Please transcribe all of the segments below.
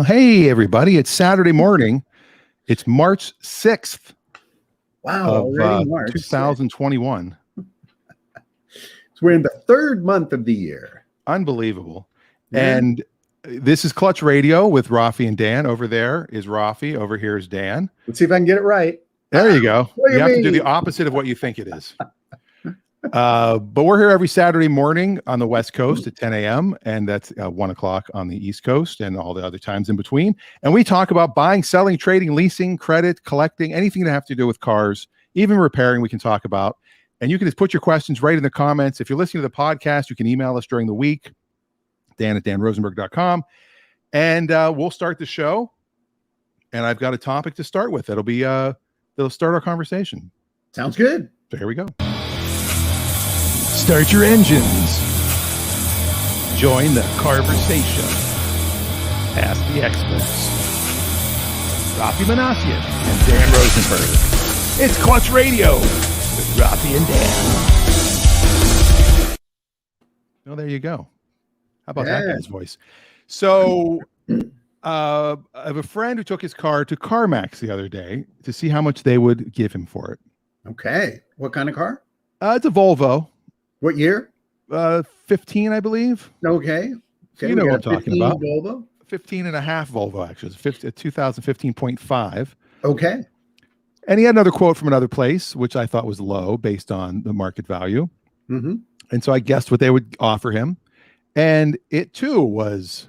Hey, everybody. It's Saturday morning. It's March 6th Wow, of already March 2021. So we're in the third month of the year. Unbelievable. Yeah. And this is Clutch Radio with Raffi and Dan. Over there is Raffi. Over here is Dan. Let's see if I can get it right. There you go. Look You at have to me. do the opposite of what you think it is. But we're here every Saturday morning on the West Coast at 10 a.m. And that's 1 o'clock on the East Coast and all the other times in between. And we talk about buying, selling, trading, leasing, credit, collecting, anything that have to do with cars, even repairing we can talk about. And you can just put your questions right in the comments. If you're listening to the podcast, you can email us during the week, dan@danrosenberg.com. And we'll start the show. And I've got a topic to start with. It'll start our conversation. Sounds good. So here we go. Start your engines. Join the conversation. Ask the experts. Raffi Manassian and Dan Rosenberg. It's Clutch Radio with Raffi and Dan. Oh, there you go. How about that guy's voice? So I have a friend who took his car to CarMax the other day to see how much they would give him for it. Okay. What kind of car? It's a Volvo. What year? 15, I believe. Okay. So you know what I'm talking about. Volvo? 15 and a half Volvo, actually. It's a 2015.5. Okay. And he had another quote from another place, which I thought was low based on the market value. Mm-hmm. And so I guessed what they would offer him. And it, too, was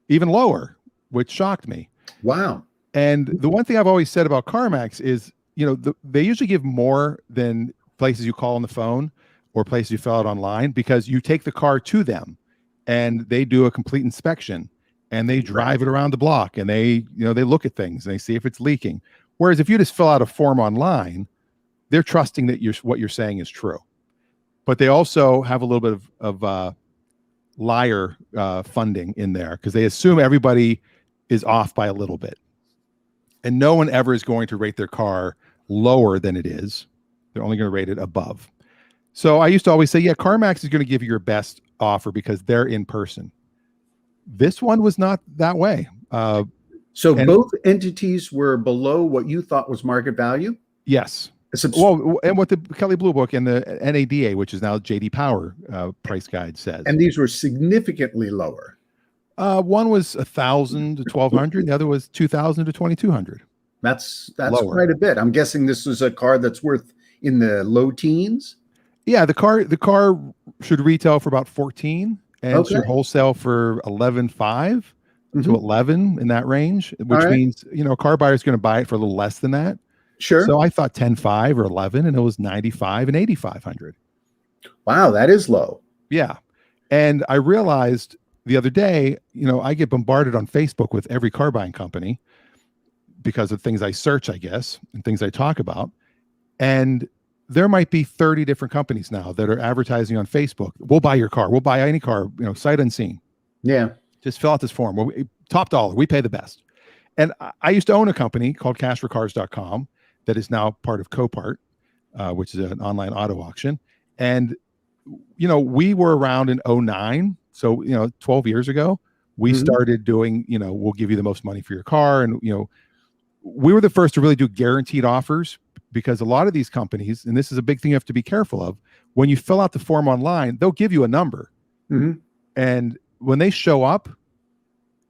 even lower, which shocked me. Wow. And the one thing I've always said about CarMax is, they usually give more than places you call on the phone or places you fill out online, because you take the car to them and they do a complete inspection and they drive it around the block and they look at things and they see if it's leaking. Whereas if you just fill out a form online, they're trusting that what you're saying is true. But they also have a little bit of liar funding in there, because they assume everybody is off by a little bit. And no one ever is going to rate their car lower than it is. They're only going to rate it above. So I used to always say, CarMax is going to give you your best offer because they're in person. This one was not that way. So both entities were below what you thought was market value? Yes. Well, and what the Kelley Blue Book and the NADA, which is now JD Power price guide, says. And these were significantly lower. One was 1,000 to 1,200. The other was 2,000 to 2,200. That's lower. Quite a bit. I'm guessing this was a car that's worth in the low teens. Yeah, the car should retail for about 14 and should wholesale for 11.5 to 11 in that range, which means a car buyer is going to buy it for a little less than that. Sure. So I thought 10.5 or 11, and it was 95 and 8,500. Wow, that is low. Yeah, and I realized the other day, I get bombarded on Facebook with every car buying company because of things I search, I guess, and things I talk about, and there might be 30 different companies now that are advertising on Facebook. We'll buy your car. We'll buy any car, sight unseen. Yeah. Just fill out this form. Top dollar. We pay the best. And I used to own a company called cashforcars.com that is now part of Copart, which is an online auto auction. And, we were around in 2009. So, 12 years ago, we started doing, we'll give you the most money for your car. And, we were the first to really do guaranteed offers, because a lot of these companies, and this is a big thing you have to be careful of, when you fill out the form online, they'll give you a number. Mm-hmm. And when they show up,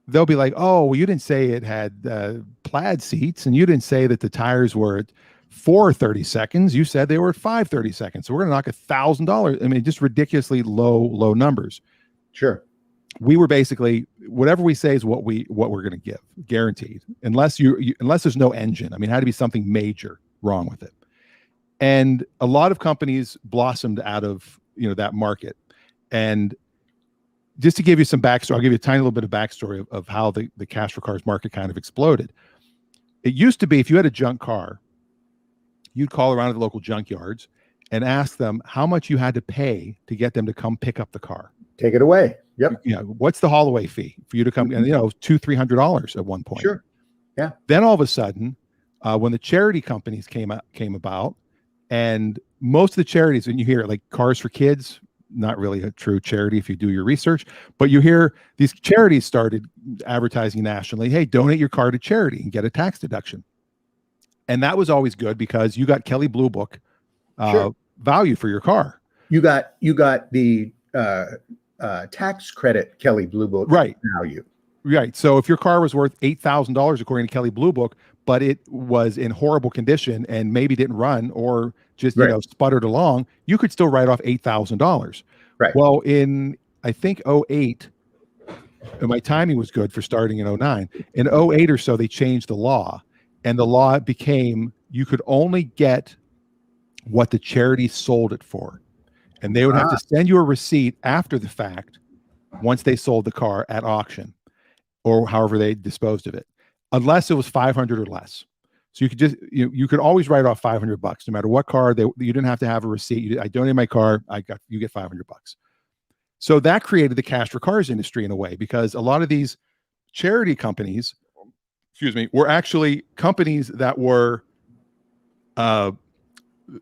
they'll be like, oh, well, you didn't say it had plaid seats, and you didn't say that the tires were at 4 30-seconds. You said they were at 5 30-seconds. So we're going to knock $1,000. I mean, just ridiculously low numbers. Sure. We were basically, whatever we say is what we're going to give, guaranteed, unless unless there's no engine. I mean, it had to be something major wrong with it. And a lot of companies blossomed out of that market. And just to give you some backstory, I'll give you a tiny little bit of backstory of how the cash for cars market kind of exploded. It used to be, if you had a junk car, you'd call around to the local junkyards and ask them how much you had to pay to get them to come pick up the car. Take it away. Yep. What's the haul away fee for you to come? And $200-$300 at one point. Sure. Yeah. Then all of a sudden, when the charity companies came about, and most of the charities, when you hear like Cars for Kids, not really a true charity if you do your research. But you hear these charities started advertising nationally, hey, donate your car to charity and get a tax deduction. And that was always good because you got Kelley Blue Book Sure. value for your car. You got the tax credit Kelley Blue Book Right. value. Right. So if your car was worth $8,000 according to Kelley Blue Book, but it was in horrible condition and maybe didn't run or just sputtered along, you could still write off $8,000. Right. Well, in I think 08, my timing was good for starting in 09. In 08 or so, they changed the law, and the law became you could only get what the charity sold it for, and they would have to send you a receipt after the fact once they sold the car at auction or however they disposed of it, unless it was 500 or less. So you could just you could always write off $500 no matter what car. You didn't have to have a receipt. I donated my car. You get $500. So that created the cash for cars industry in a way, because a lot of these charity companies, were actually companies that were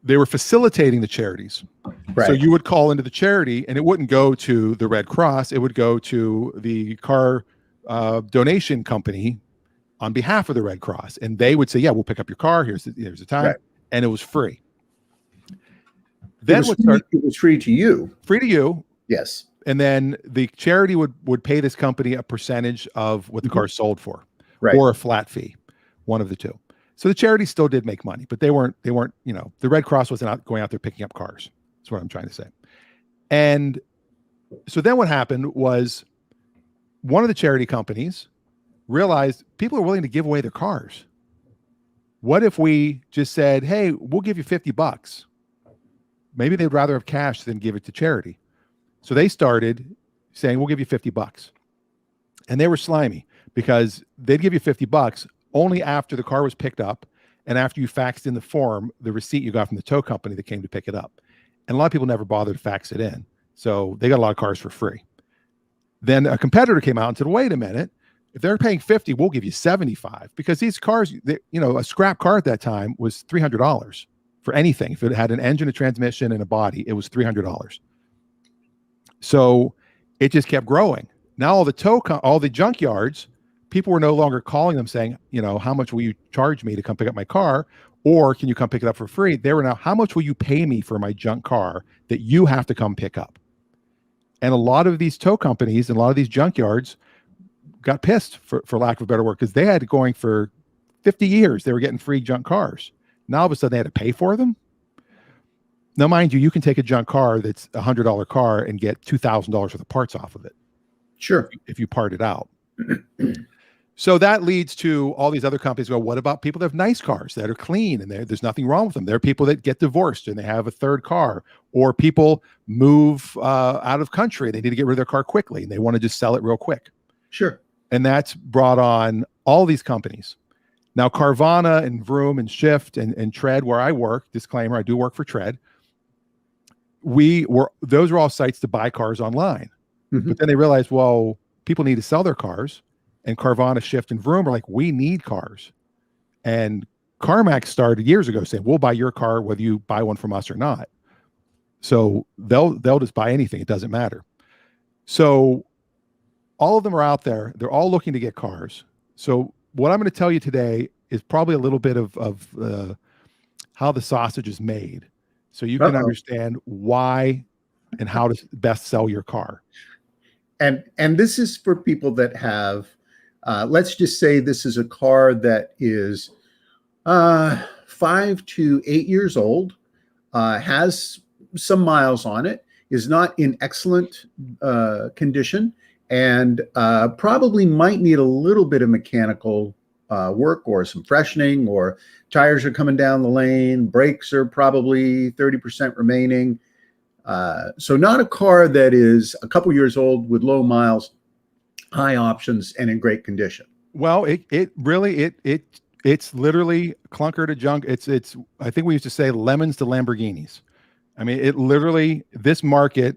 they were facilitating the charities. Right. So you would call into the charity and it wouldn't go to the Red Cross. It would go to the car donation company on behalf of the Red Cross. And they would say, yeah, we'll pick up your car. Here's the time. Right. And it was free. Then it was free to you. Free to you. Yes. And then the charity would pay this company a percentage of what the car sold for, right, or a flat fee, one of the two. So the charity still did make money, but they weren't, the Red Cross wasn't out going out there picking up cars. That's what I'm trying to say. And so then what happened was one of the charity companies realized people are willing to give away their cars. What if we just said, hey, we'll give you $50? Maybe they'd rather have cash than give it to charity. So they started saying, we'll give you $50. And they were slimy because they'd give you $50 only after the car was picked up and after you faxed in the form, the receipt you got from the tow company that came to pick it up. And a lot of people never bothered to fax it in. So they got a lot of cars for free. Then a competitor came out and said, wait a minute, if they're paying $50, we'll give you $75, because these cars, a scrap car at that time was $300 for anything. If it had an engine, a transmission, and a body, it was $300. So it just kept growing. Now all the junkyards, people were no longer calling them saying, how much will you charge me to come pick up my car? Or can you come pick it up for free? They were now, how much will you pay me for my junk car that you have to come pick up? And a lot of these tow companies and a lot of these junkyards got pissed, for lack of a better word, because they had going for 50 years, they were getting free junk cars. Now all of a sudden they had to pay for them. Now, mind you, you can take a junk car that's a $100 car and get $2,000 worth of parts off of it. Sure. If you part it out. So that leads to all these other companies go, what about people that have nice cars that are clean and there's nothing wrong with them? There are people that get divorced and they have a third car, or people move out of country. They need to get rid of their car quickly and they want to just sell it real quick. Sure. And that's brought on all these companies. Now, Carvana and Vroom and Shift and Tread, where I work, disclaimer, I do work for Tread. Those are all sites to buy cars online. Mm-hmm. But then they realized, well, people need to sell their cars. And Carvana, Shift, and Vroom are like, we need cars. And CarMax started years ago saying, we'll buy your car whether you buy one from us or not. So they'll just buy anything. It doesn't matter. So all of them are out there. They're all looking to get cars. So what I'm going to tell you today is probably a little bit of how the sausage is made, so you can understand why and how to best sell your car. And this is for people that have, let's just say this is a car that is 5 to 8 years old, has some miles on it, is not in excellent condition, and probably might need a little bit of mechanical work or some freshening, or tires are coming down the lane, brakes are probably 30% remaining. So not a car that is a couple years old with low miles, high options, and in great condition. Well, it's literally clunker to junk. It's I think we used to say lemons to Lamborghinis. I mean, it literally, this market,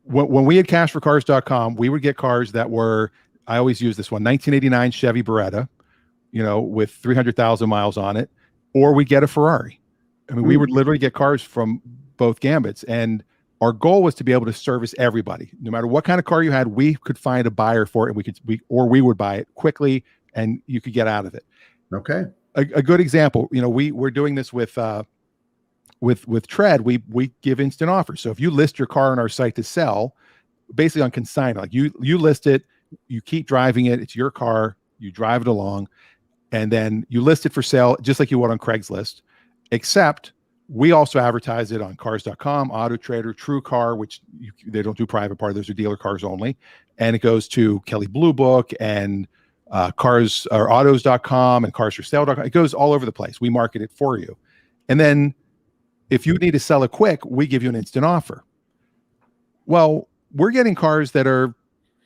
when we had cashforcars.com, we would get cars that were, I always use this one, 1989 Chevy Beretta, with 300,000 miles on it, or we get a Ferrari. I mean, we would literally get cars from both gambits. And our goal was to be able to service everybody. No matter what kind of car you had, we could find a buyer for it, and we would buy it quickly, and you could get out of it. Okay. A good example, we're doing this with Tread. We give instant offers. So if you list your car on our site to sell, basically on consignment, like you list it, you keep driving it, it's your car, you drive it along, and then you list it for sale just like you would on Craigslist, except we also advertise it on cars.com, Auto Trader, True Car, which they don't do private part, those are dealer cars only, and it goes to Kelley Blue Book and cars or autos.com and carsforsale.com. It goes all over the place. We market it for you. And then if you need to sell it quick, we give you an instant offer. Well, we're getting cars that are,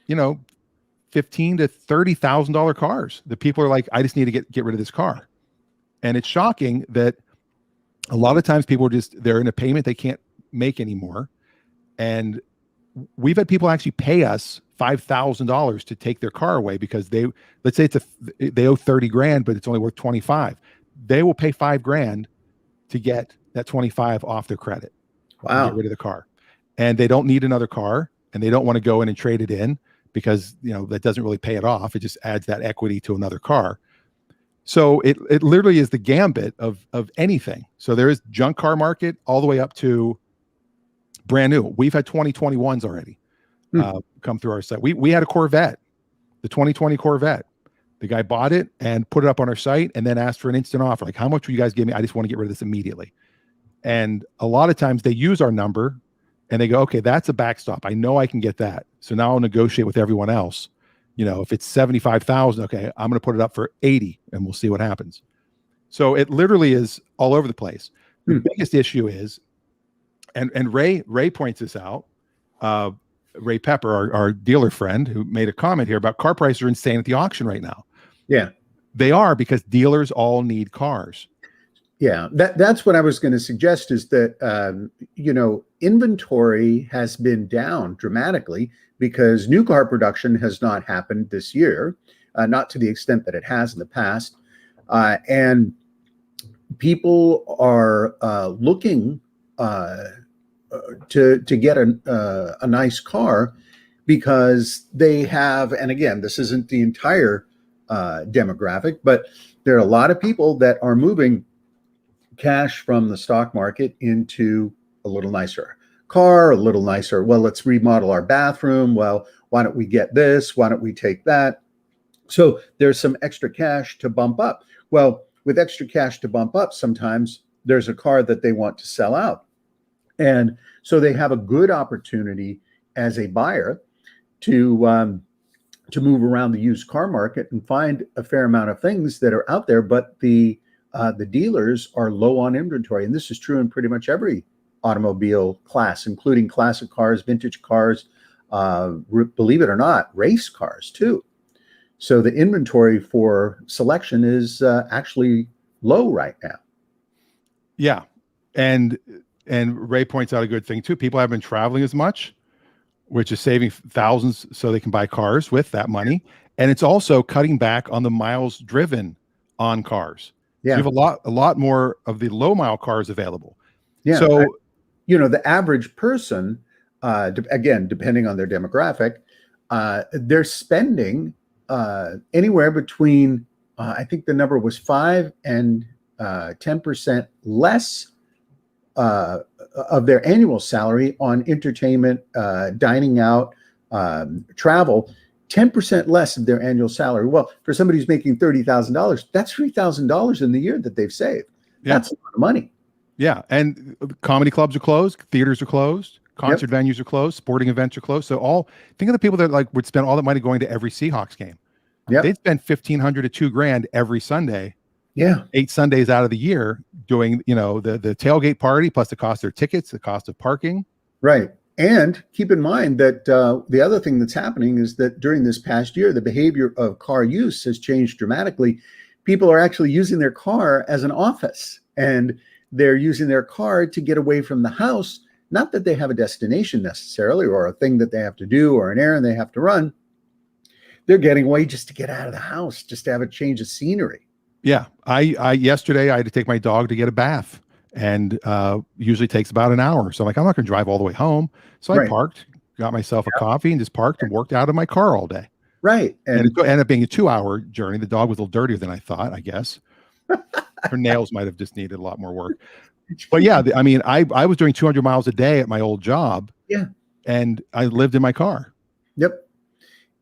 $15,000 to $30,000 cars. The people are like, I just need to get rid of this car. And it's shocking that a lot of times people they're in a payment they can't make anymore. And we've had people actually pay us $5,000 to take their car away because let's say they owe 30 grand, but it's only worth 25. They will pay $5,000 to get that 25 off their credit. Wow. Get rid of the car. And they don't need another car, and they don't want to go in and trade it in because, that doesn't really pay it off. It just adds that equity to another car. So it literally is the gambit of anything. So there is junk car market all the way up to brand new. We've had 2021s already come through our site. We had a Corvette, the 2020 Corvette. The guy bought it and put it up on our site and then asked for an instant offer. Like, how much will you guys give me? I just want to get rid of this immediately. And a lot of times they use our number and they go, okay, that's a backstop. I know I can get that. So now I'll negotiate with everyone else. If it's 75,000, okay, I'm going to put it up for 80 and we'll see what happens. So it literally is all over the place. The biggest issue is, and Ray points this out, Ray Pepper, our dealer friend, who made a comment here about car prices are insane at the auction right now. Yeah, they are, because dealers all need cars. Yeah, that's what I was going to suggest is that, inventory has been down dramatically because new car production has not happened this year, not to the extent that it has in the past. And people are looking to get a nice car because they have, and again, this isn't the entire demographic, but there are a lot of people that are moving cash from the stock market into a little nicer car, a little nicer. Well, let's remodel our bathroom. Well, why don't we get this? Why don't we take that? So there's some extra cash to bump up. Well, with extra cash to bump up, sometimes there's a car that they want to sell out. And so they have a good opportunity as a buyer to move around the used car market and find a fair amount of things that are out there, but the dealers are low on inventory. And this is true in pretty much every automobile class, including classic cars, vintage cars, believe it or not, race cars too. So the inventory for selection is actually low right now. Yeah. And Ray points out a good thing too. People haven't been traveling as much, which is saving thousands so they can buy cars with that money. And it's also cutting back on the miles driven on cars. Yeah. So you have a lot more of the low mile cars available. Yeah. So, the average person, again, depending on their demographic, they're spending anywhere between, I think the number was 5 and 10% less of their annual salary on entertainment, dining out, travel. 10% less of their annual salary. Well, for somebody who's making $30,000, that's $3,000 in the year that they've saved. Yeah. That's a lot of money. Yeah. And comedy clubs are closed. Theaters are closed. Concert venues are closed. Sporting events are closed. So think of the people that would spend all that money going to every Seahawks game. Yeah. They'd spend $1,500 to $2,000 every Sunday. Yeah. 8 Sundays out of the year doing, the tailgate party, plus the cost of their tickets, the cost of parking. Right. And keep in mind that the other thing that's happening is that during this past year, the behavior of car use has changed dramatically. People are actually using their car as an office, and they're using their car to get away from the house. Not that they have a destination necessarily, or a thing that they have to do, or an errand they have to run. They're getting away just to get out of the house, just to have a change of scenery. Yeah. Yesterday I had to take my dog to get a bath. and usually takes about an hour. So I'm like, I'm not going to drive all the way home. So I Right. parked, got myself a coffee, and just parked and worked out of my car all day. Right. And it And ended up being a 2-hour journey. The dog was a little dirtier than I thought, I guess. Her nails might have just needed a lot more work. But yeah, I mean, I was doing 200 miles a day at my old job. yeah. And I lived in my car. Yep.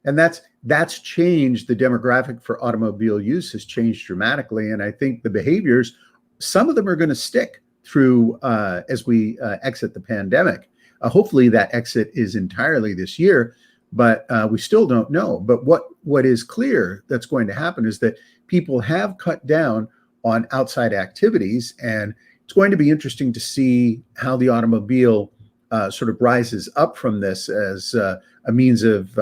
And that's changed. The demographic for automobile use has changed dramatically. And I think the behaviors, some of them are going to stick through as we exit the pandemic. Hopefully that exit is entirely this year, but we still don't know. But what is clear that's going to happen is that people have cut down on outside activities, and it's going to be interesting to see how the automobile sort of rises up from this as a means of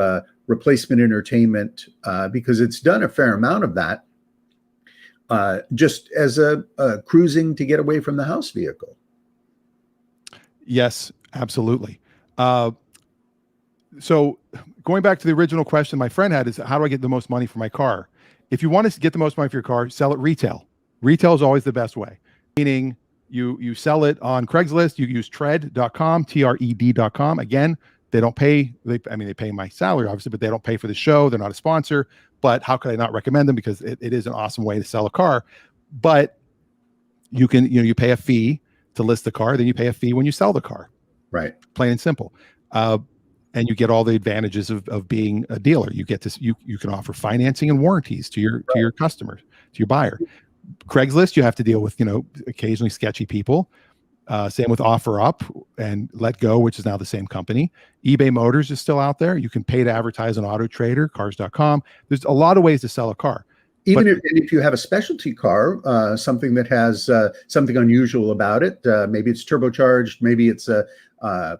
replacement entertainment, because it's done a fair amount of that just as a cruising to get away from the house vehicle. Yes, absolutely. So going back to the original question my friend had is, how do I get the most money for my car? If you want to get the most money for your car, sell it retail. Retail is always the best way, meaning you sell it on Craigslist. You use tred.com, tred.com. Again, they don't pay. They pay my salary, obviously, but they don't pay for the show. They're not a sponsor. But how could I not recommend them? Because it is an awesome way to sell a car. But you can, you pay a fee to list the car, then you pay a fee when you sell the car. Right. Plain and simple. And you get all the advantages of being a dealer. You get to, you can offer financing and warranties to your customers, to your buyer. Craigslist, you have to deal with, occasionally sketchy people. Same with OfferUp and Let Go, which is now the same company. eBay Motors is still out there. You can pay to advertise on Auto Trader, cars.com. There's a lot of ways to sell a car. Even if you have a specialty car, something that has something unusual about it, maybe it's turbocharged, maybe it's a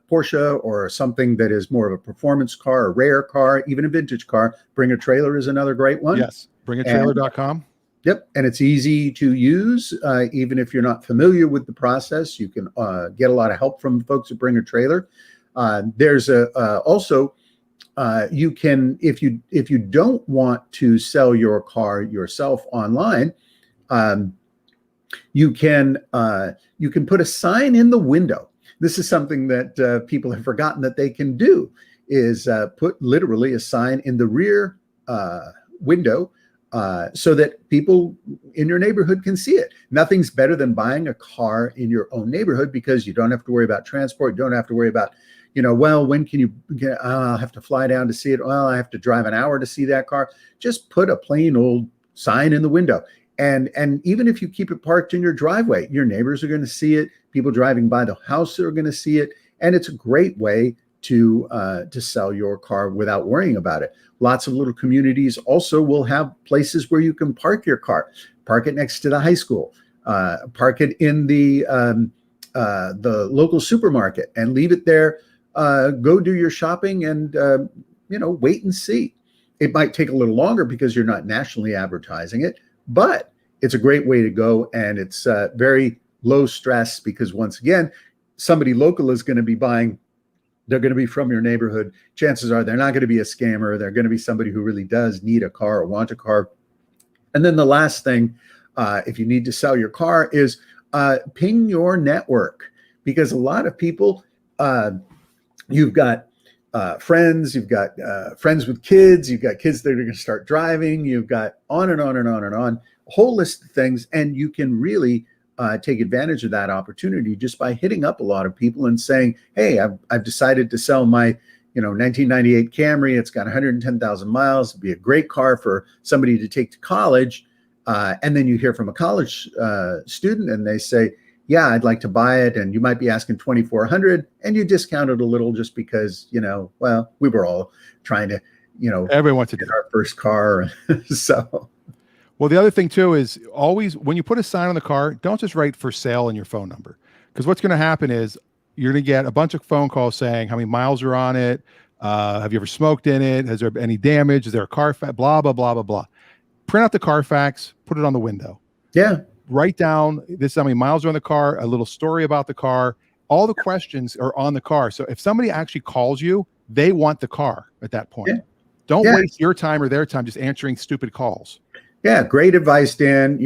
Porsche or something that is more of a performance car, a rare car, even a vintage car. Bring a Trailer is another great one. Yes, bringatrailer.com. Yep, and it's easy to use. Even if you're not familiar with the process, you can get a lot of help from folks at Bring a Trailer. There's also you can, if you don't want to sell your car yourself online, you can put a sign in the window. This is something that people have forgotten that they can do, is put literally a sign in the rear window so that people in your neighborhood can see it. Nothing's better than buying a car in your own neighborhood, because you don't have to worry about transport. You don't have to worry about, well, when can you get, I'll have to fly down to see it. Well, I have to drive an hour to see that car. Just put a plain old sign in the window. And even if you keep it parked in your driveway, your neighbors are going to see it. People driving by the house are going to see it. And it's a great way to sell your car without worrying about it. Lots of little communities also will have places where you can park your car. Park it next to the high school. Park it in the local supermarket and leave it there. Go do your shopping and wait and see. It might take a little longer because you're not nationally advertising it, but it's a great way to go, and it's very low stress, because once again, somebody local is going to be buying. They're going to be from your neighborhood. Chances are they're not going to be a scammer. They're going to be somebody who really does need a car or want a car. And then the last thing, if you need to sell your car, is ping your network, because a lot of people, you've got friends, you've got friends with kids, you've got kids that are going to start driving, you've got on and on and on and on, a whole list of things. And you can really take advantage of that opportunity just by hitting up a lot of people and saying, hey, I've decided to sell my 1998 Camry. It's got 110,000 miles. It'd be a great car for somebody to take to college. And then you hear from a college student and they say, yeah, I'd like to buy it. And you might be asking $2,400, and you discount it a little just because, well, we were all trying to, everyone wants to get our first car. So. Well, the other thing too is, always when you put a sign on the car, don't just write for sale and your phone number, because what's going to happen is you're going to get a bunch of phone calls saying how many miles are on it. Have you ever smoked in it? Has there been any damage? Is there a Carfax? Blah, blah, blah, blah, blah. Print out the Carfax, put it on the window. Yeah. Write down this, how many miles are on the car, a little story about the car. All the questions are on the car. So if somebody actually calls you, they want the car at that point. Yeah. Don't waste your time or their time just answering stupid calls. Yeah, great advice, Dan.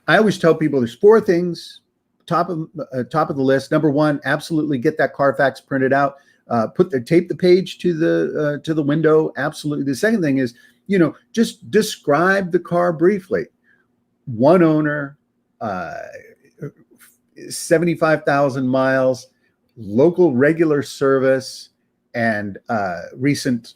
I always tell people there's 4 things top of the list. Number one, absolutely get that Carfax printed out. Tape the page to the window. Absolutely. The second thing is, just describe the car briefly. One owner, 75,000 miles, local regular service, and recent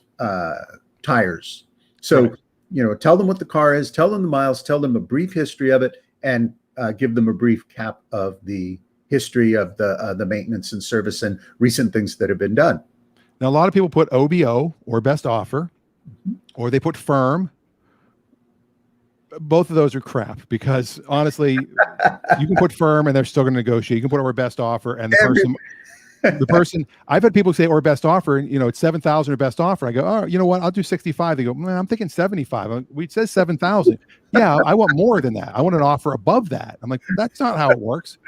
tires. So, right. Tell them what the car is, tell them the miles, tell them a brief history of it, and give them a brief cap of the history of the maintenance and service and recent things that have been done. Now, a lot of people put OBO or best offer, or they put firm. Both of those are crap, because honestly, you can put firm and they're still going to negotiate. You can put or best offer, and the person, I've had people say or best offer, and it's 7,000 or best offer. I go, oh, you know what? I'll do 65. They go, I'm thinking 75. We said 7,000. Yeah, I want more than that. I want an offer above that. I'm like, that's not how it works.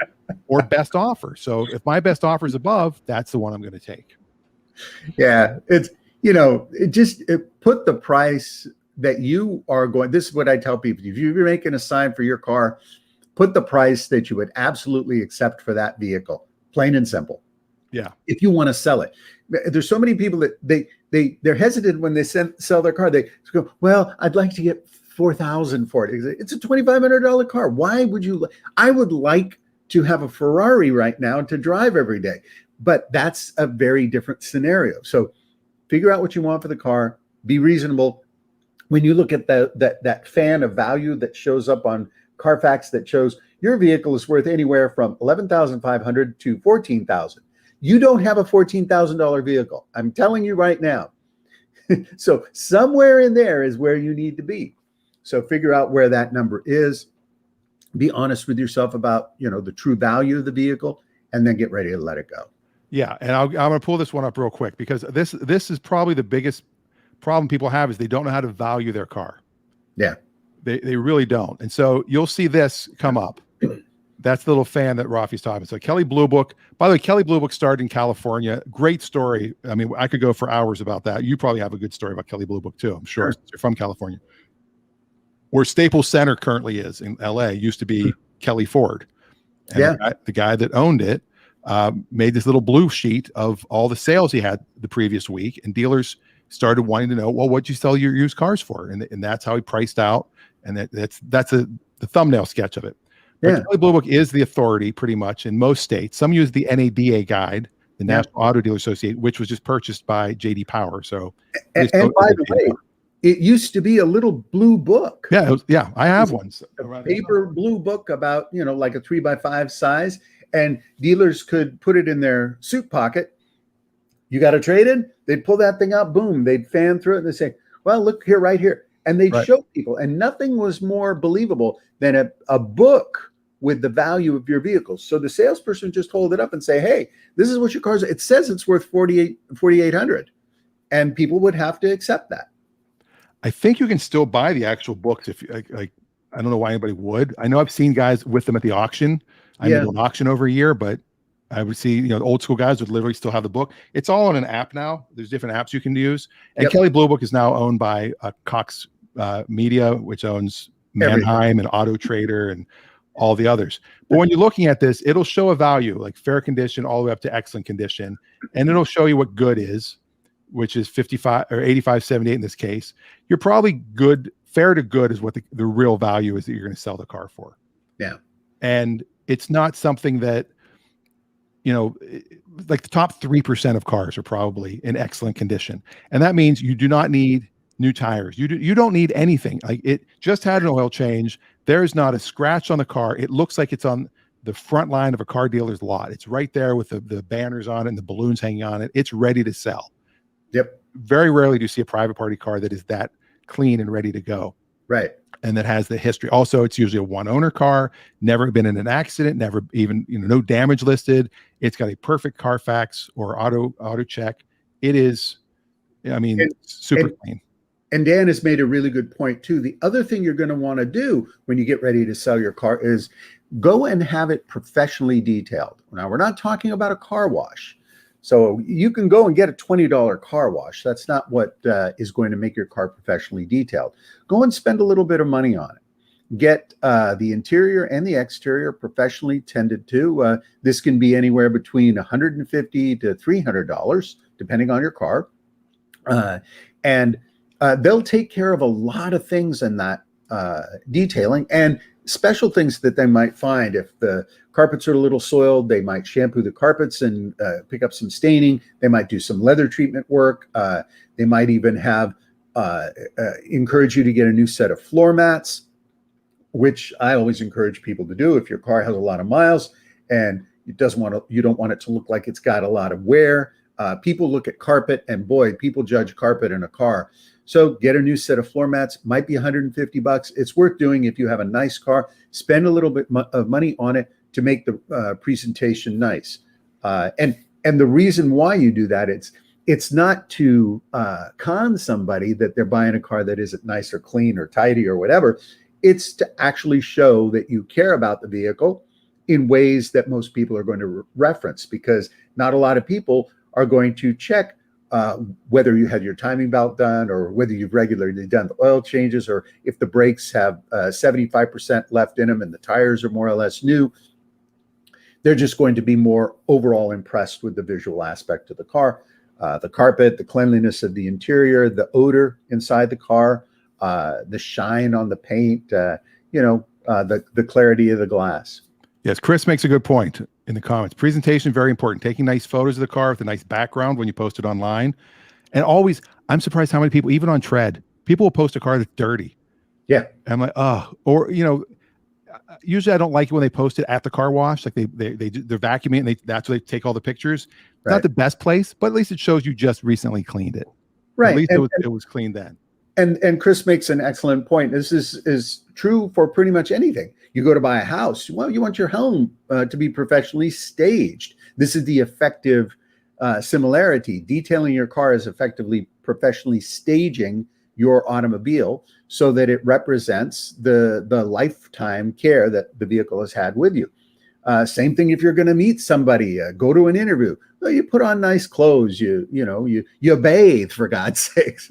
Or best offer. So if my best offer is above, that's the one I'm going to take. Yeah, it's put the price that you are going. This is what I tell people: if you're making a sign for your car, put the price that you would absolutely accept for that vehicle, plain and simple. Yeah. If you want to sell it, there's so many people that they're hesitant when they sell their car. They go, well, I'd like to get 4,000 for it. It's a $2,500 car. Why would you? I would like to have a Ferrari right now to drive every day, but that's a very different scenario. So figure out what you want for the car. Be reasonable. When you look at that fan of value that shows up on Carfax that shows your vehicle is worth anywhere from $11,500 to $14,000. You don't have a $14,000 vehicle. I'm telling you right now. So somewhere in there is where you need to be. So figure out where that number is. Be honest with yourself about, the true value of the vehicle, and then get ready to let it go. Yeah. And I'm going to pull this one up real quick, because this is probably the biggest problem people have, is they don't know how to value their car. Yeah. They really don't. And so you'll see this come up. That's the little fan that Raffi's talking about. So Kelley Blue Book, by the way, Kelley Blue Book started in California. Great story. I mean, I could go for hours about that. You probably have a good story about Kelley Blue Book too, I'm sure. You're from California. Where Staples Center currently is in LA used to be Kelly Ford. And yeah. The guy that owned it made this little blue sheet of all the sales he had the previous week, and dealers started wanting to know, well, what'd you sell your used cars for? And that's how he priced out. And that's the thumbnail sketch of it. But Kelley Blue Book is the authority pretty much in most states. Some use the NADA guide, the National Auto Dealer Association, which was just purchased by JD Power. So, and by the way, it used to be a little blue book. Yeah, I have one. A paper blue book about, like a 3x5 size, and dealers could put it in their suit pocket. You got a trade-in? They'd pull that thing out, boom, they'd fan through it, and they'd say, well, look here, right here. And they'd show people, and nothing was more believable than a book with the value of your vehicle. So the salesperson just hold it up and say, hey, this is what your car's, it says it's worth $4,800. And people would have to accept that. I think you can still buy the actual books if I don't know why anybody would. I know I've seen guys with them at the auction. I do an auction over a year, but I would see, the old school guys would literally still have the book. It's all on an app now. There's different apps you can use. And Kelley Blue Book is now owned by Cox Media, which owns Mannheim and Auto Trader and all the others. But when you're looking at this, it'll show a value like fair condition all the way up to excellent condition. And it'll show you what good is, which is 55 or 85, 78 in this case. You're probably good. Fair to good is what the real value is that you're going to sell the car for. Yeah. And it's not something that, like the top 3% of cars are probably in excellent condition. And that means you do not need new tires. You don't need anything. Like, it just had an oil change. There's not a scratch on the car. It looks like it's on the front line of a car dealer's lot. It's right there with the banners on it and the balloons hanging on it. It's ready to sell. Yep. Very rarely do you see a private party car that is that clean and ready to go. Right. And that has the history. Also, it's usually a one owner car, never been in an accident, never even, no damage listed. It's got a perfect Carfax or auto check. It is, super clean. And Dan has made a really good point too. The other thing you're going to want to do when you get ready to sell your car is go and have it professionally detailed. Now, we're not talking about a car wash. So you can go and get a $20 car wash. That's not what is going to make your car professionally detailed. Go and spend a little bit of money on it. get the interior and the exterior professionally tended to. This can be anywhere between $150 to $300, depending on your car. And they'll take care of a lot of things in that detailing and special things that they might find. If the carpets are a little soiled, they might shampoo the carpets and pick up some staining. They might do some leather treatment work. They might even have encourage you to get a new set of floor mats, which I always encourage people to do. If your car has a lot of miles and you don't want it to look like it's got a lot of wear. People look at carpet, and boy, people judge carpet in a car. So get a new set of floor mats. Might be $150. It's worth doing if you have a nice car. Spend a little bit of money on it to make the presentation nice. And the reason why you do that, it's not to con somebody that they're buying a car that isn't nice or clean or tidy or whatever. It's to actually show that you care about the vehicle in ways that most people are going to reference, because not a lot of people are going to check whether you had your timing belt done, or whether you've regularly done the oil changes, or if the brakes have 75% left in them and the tires are more or less new. They're just going to be more overall impressed with the visual aspect of the car, the carpet, the cleanliness of the interior, the odor inside the car, the shine on the paint, the clarity of the glass. Yes, Chris makes a good point in the comments. Presentation, very important. Taking nice photos of the car with a nice background when you post it online. And always, I'm surprised how many people, even on Tread, people will post a car that's dirty. Yeah. And I'm like, oh, or, usually I don't like it when they post it at the car wash. Like they're vacuuming and that's where they take all the pictures. Right. Not the best place, but at least it shows you just recently cleaned it. Right. At least it was clean then. And Chris makes an excellent point. This is true for pretty much anything. You go to buy a house. Well, you want your home to be professionally staged. This is the effective similarity. Detailing your car is effectively professionally staging your automobile so that it represents the lifetime care that the vehicle has had with you. Same thing if you're going to meet somebody, go to an interview. Well, you put on nice clothes. You bathe, for God's sakes.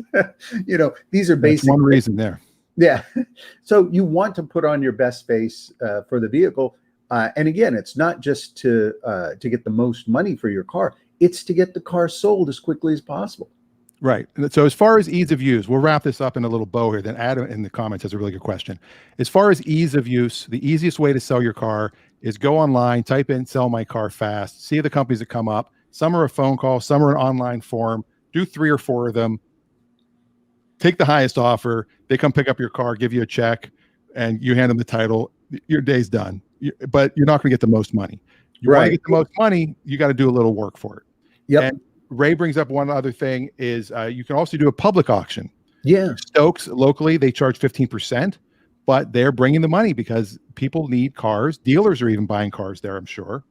These are basic. That's one reason there. Yeah. So you want to put on your best face for the vehicle. And again, it's not just to get the most money for your car. It's to get the car sold as quickly as possible. Right. So as far as ease of use, we'll wrap this up in a little bow here. Then Adam in the comments has a really good question. As far as ease of use, the easiest way to sell your car is go online, type in "sell my car fast," see the companies that come up. Some are a phone call, some are an online form. Do 3 or 4 of them. Take the highest offer. They come pick up your car, give you a check, and you hand them the title. Your day's done. But you're not going to get the most money. You want to get the most money, you got to do a little work for it. Yep. And Ray brings up one other thing is you can also do a public auction. Yeah. Stokes locally, they charge 15%, but they're bringing the money because people need cars. Dealers are even buying cars there, I'm sure.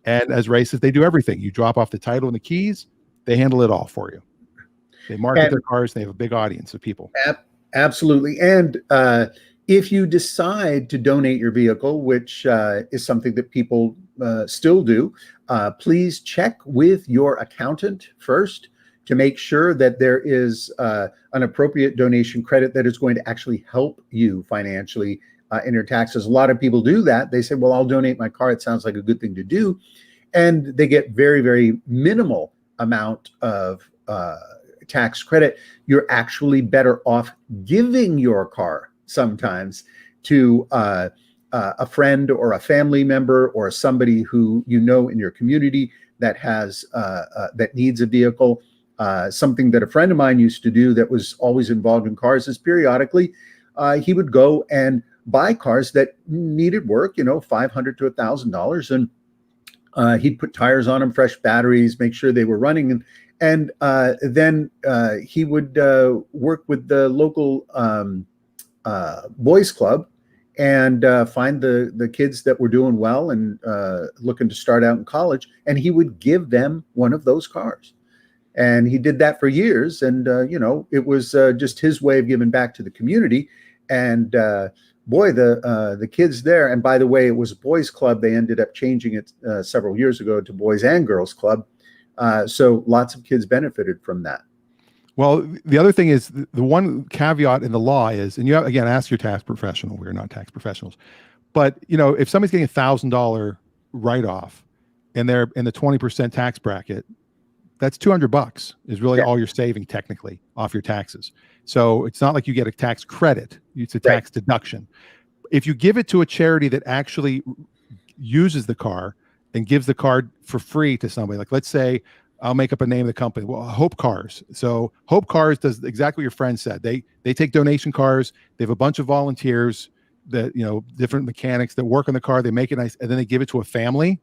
And as Ray says, they do everything. You drop off the title and the keys, they handle it all for you. They market their cars. They have a big audience of people. Absolutely. And if you decide to donate your vehicle, which is something that people still do, please check with your accountant first to make sure that there is an appropriate donation credit that is going to actually help you financially in your taxes. A lot of people do that. They say, well, I'll donate my car. It sounds like a good thing to do. And they get very, very minimal amount of tax credit. You're actually better off giving your car sometimes to a friend or a family member or somebody who you know in your community that has that needs a vehicle. Something that a friend of mine used to do that was always involved in cars is periodically he would go and buy cars that needed work, $500 to $1,000, and he'd put tires on them, fresh batteries, make sure they were running, and then he would work with the local boys club and find the kids that were doing well and looking to start out in college, and he would give them one of those cars. And he did that for years, and it was just his way of giving back to the community. And boy, the kids there, and by the way, it was a boys club. They ended up changing it several years ago to Boys and Girls Club. So lots of kids benefited from that. Well, the other thing is the one caveat in the law is, and you have, again, ask your tax professional. We're not tax professionals, but if somebody's getting $1,000 write-off and they're in the 20% tax bracket, that's $200 is really all you're saving technically off your taxes. So it's not like you get a tax credit; it's a tax deduction. If you give it to a charity that actually uses the car and gives the car for free to somebody, like let's say, I'll make up a name of the company. Well, Hope Cars. So Hope Cars does exactly what your friend said. They take donation cars. They have a bunch of volunteers that, different mechanics that work on the car. They make it nice, and then they give it to a family.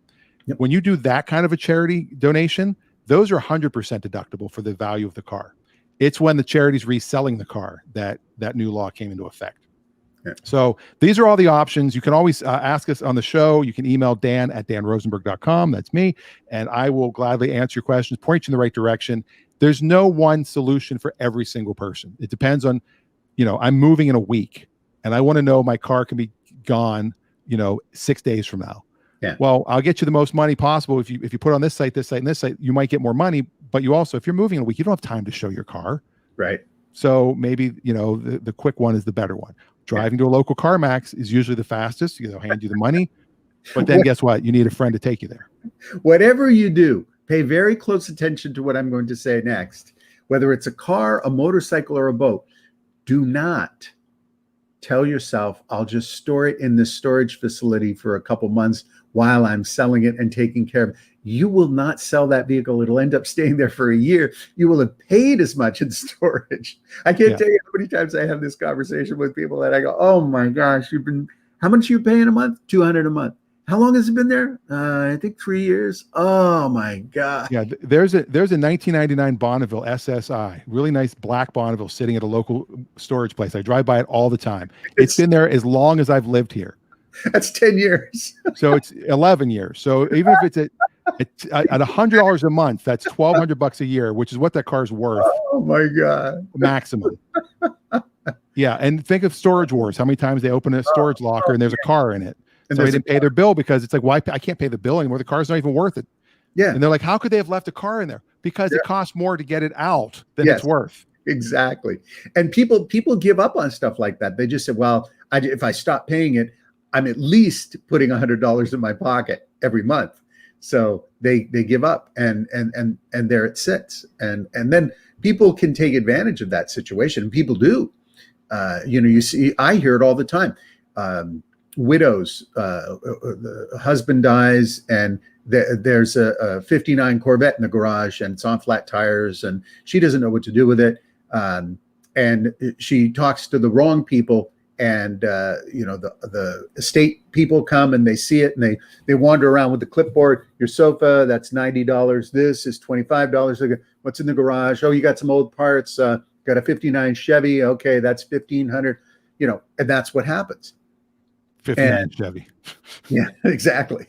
Yep. When you do that kind of a charity donation, those are 100% deductible for the value of the car. It's when the charity's reselling the car that new law came into effect. Yeah. So these are all the options. You can always ask us on the show. You can email dan@danrosenberg.com. That's me. And I will gladly answer your questions, point you in the right direction. There's no one solution for every single person. It depends on, I'm moving in a week and I want to know my car can be gone, 6 days from now. Yeah. Well, I'll get you the most money possible. If you put on this site, and this site, you might get more money, but you also, if you're moving in a week, you don't have time to show your car. Right. So maybe, the quick one is the better one. Driving to a local CarMax is usually the fastest. They'll hand you the money, but then guess what? You need a friend to take you there. Whatever you do, pay very close attention to what I'm going to say next. Whether it's a car, a motorcycle, or a boat, do not tell yourself, I'll just store it in this storage facility for a couple months while I'm selling it and taking care of it. You will not sell that vehicle. It'll end up staying there for a year. You will have paid as much in storage. I can't tell you how many times I have this conversation with people that I go, oh my gosh, how much are you paying a month? $200 a month. How long has it been there? I think 3 years. Oh my God. Yeah. There's a 1999 Bonneville SSI, really nice black Bonneville sitting at a local storage place. I drive by it all the time. It's been there as long as I've lived here. That's 10 years. So it's 11 years. So even if it's at $100 a month, that's $1,200 a year, which is what that car's worth. Oh my God. Maximum. Yeah. And think of Storage Wars. How many times they open a storage locker and there's a car in it. And so they didn't pay their bill because it's like, why? I can't pay the bill anymore. The car's not even worth it. Yeah. And they're like, how could they have left a car in there? Because it costs more to get it out than it's worth. Exactly. And people give up on stuff like that. They just say, well, if I stop paying it, I'm at least putting $100 in my pocket every month. So they give up and there it sits. And then people can take advantage of that situation. And people do. You see, I hear it all the time. Widows, the husband dies and there's a 59 Corvette in the garage and it's on flat tires and she doesn't know what to do with it. And she talks to the wrong people and, the estate people come and they see it and they wander around with the clipboard. Your sofa, that's $90. This is $25. What's in the garage? Oh, you got some old parts. Got a 59 Chevy. Okay. That's $1,500, and that's what happens. 59 Chevy. Yeah, exactly.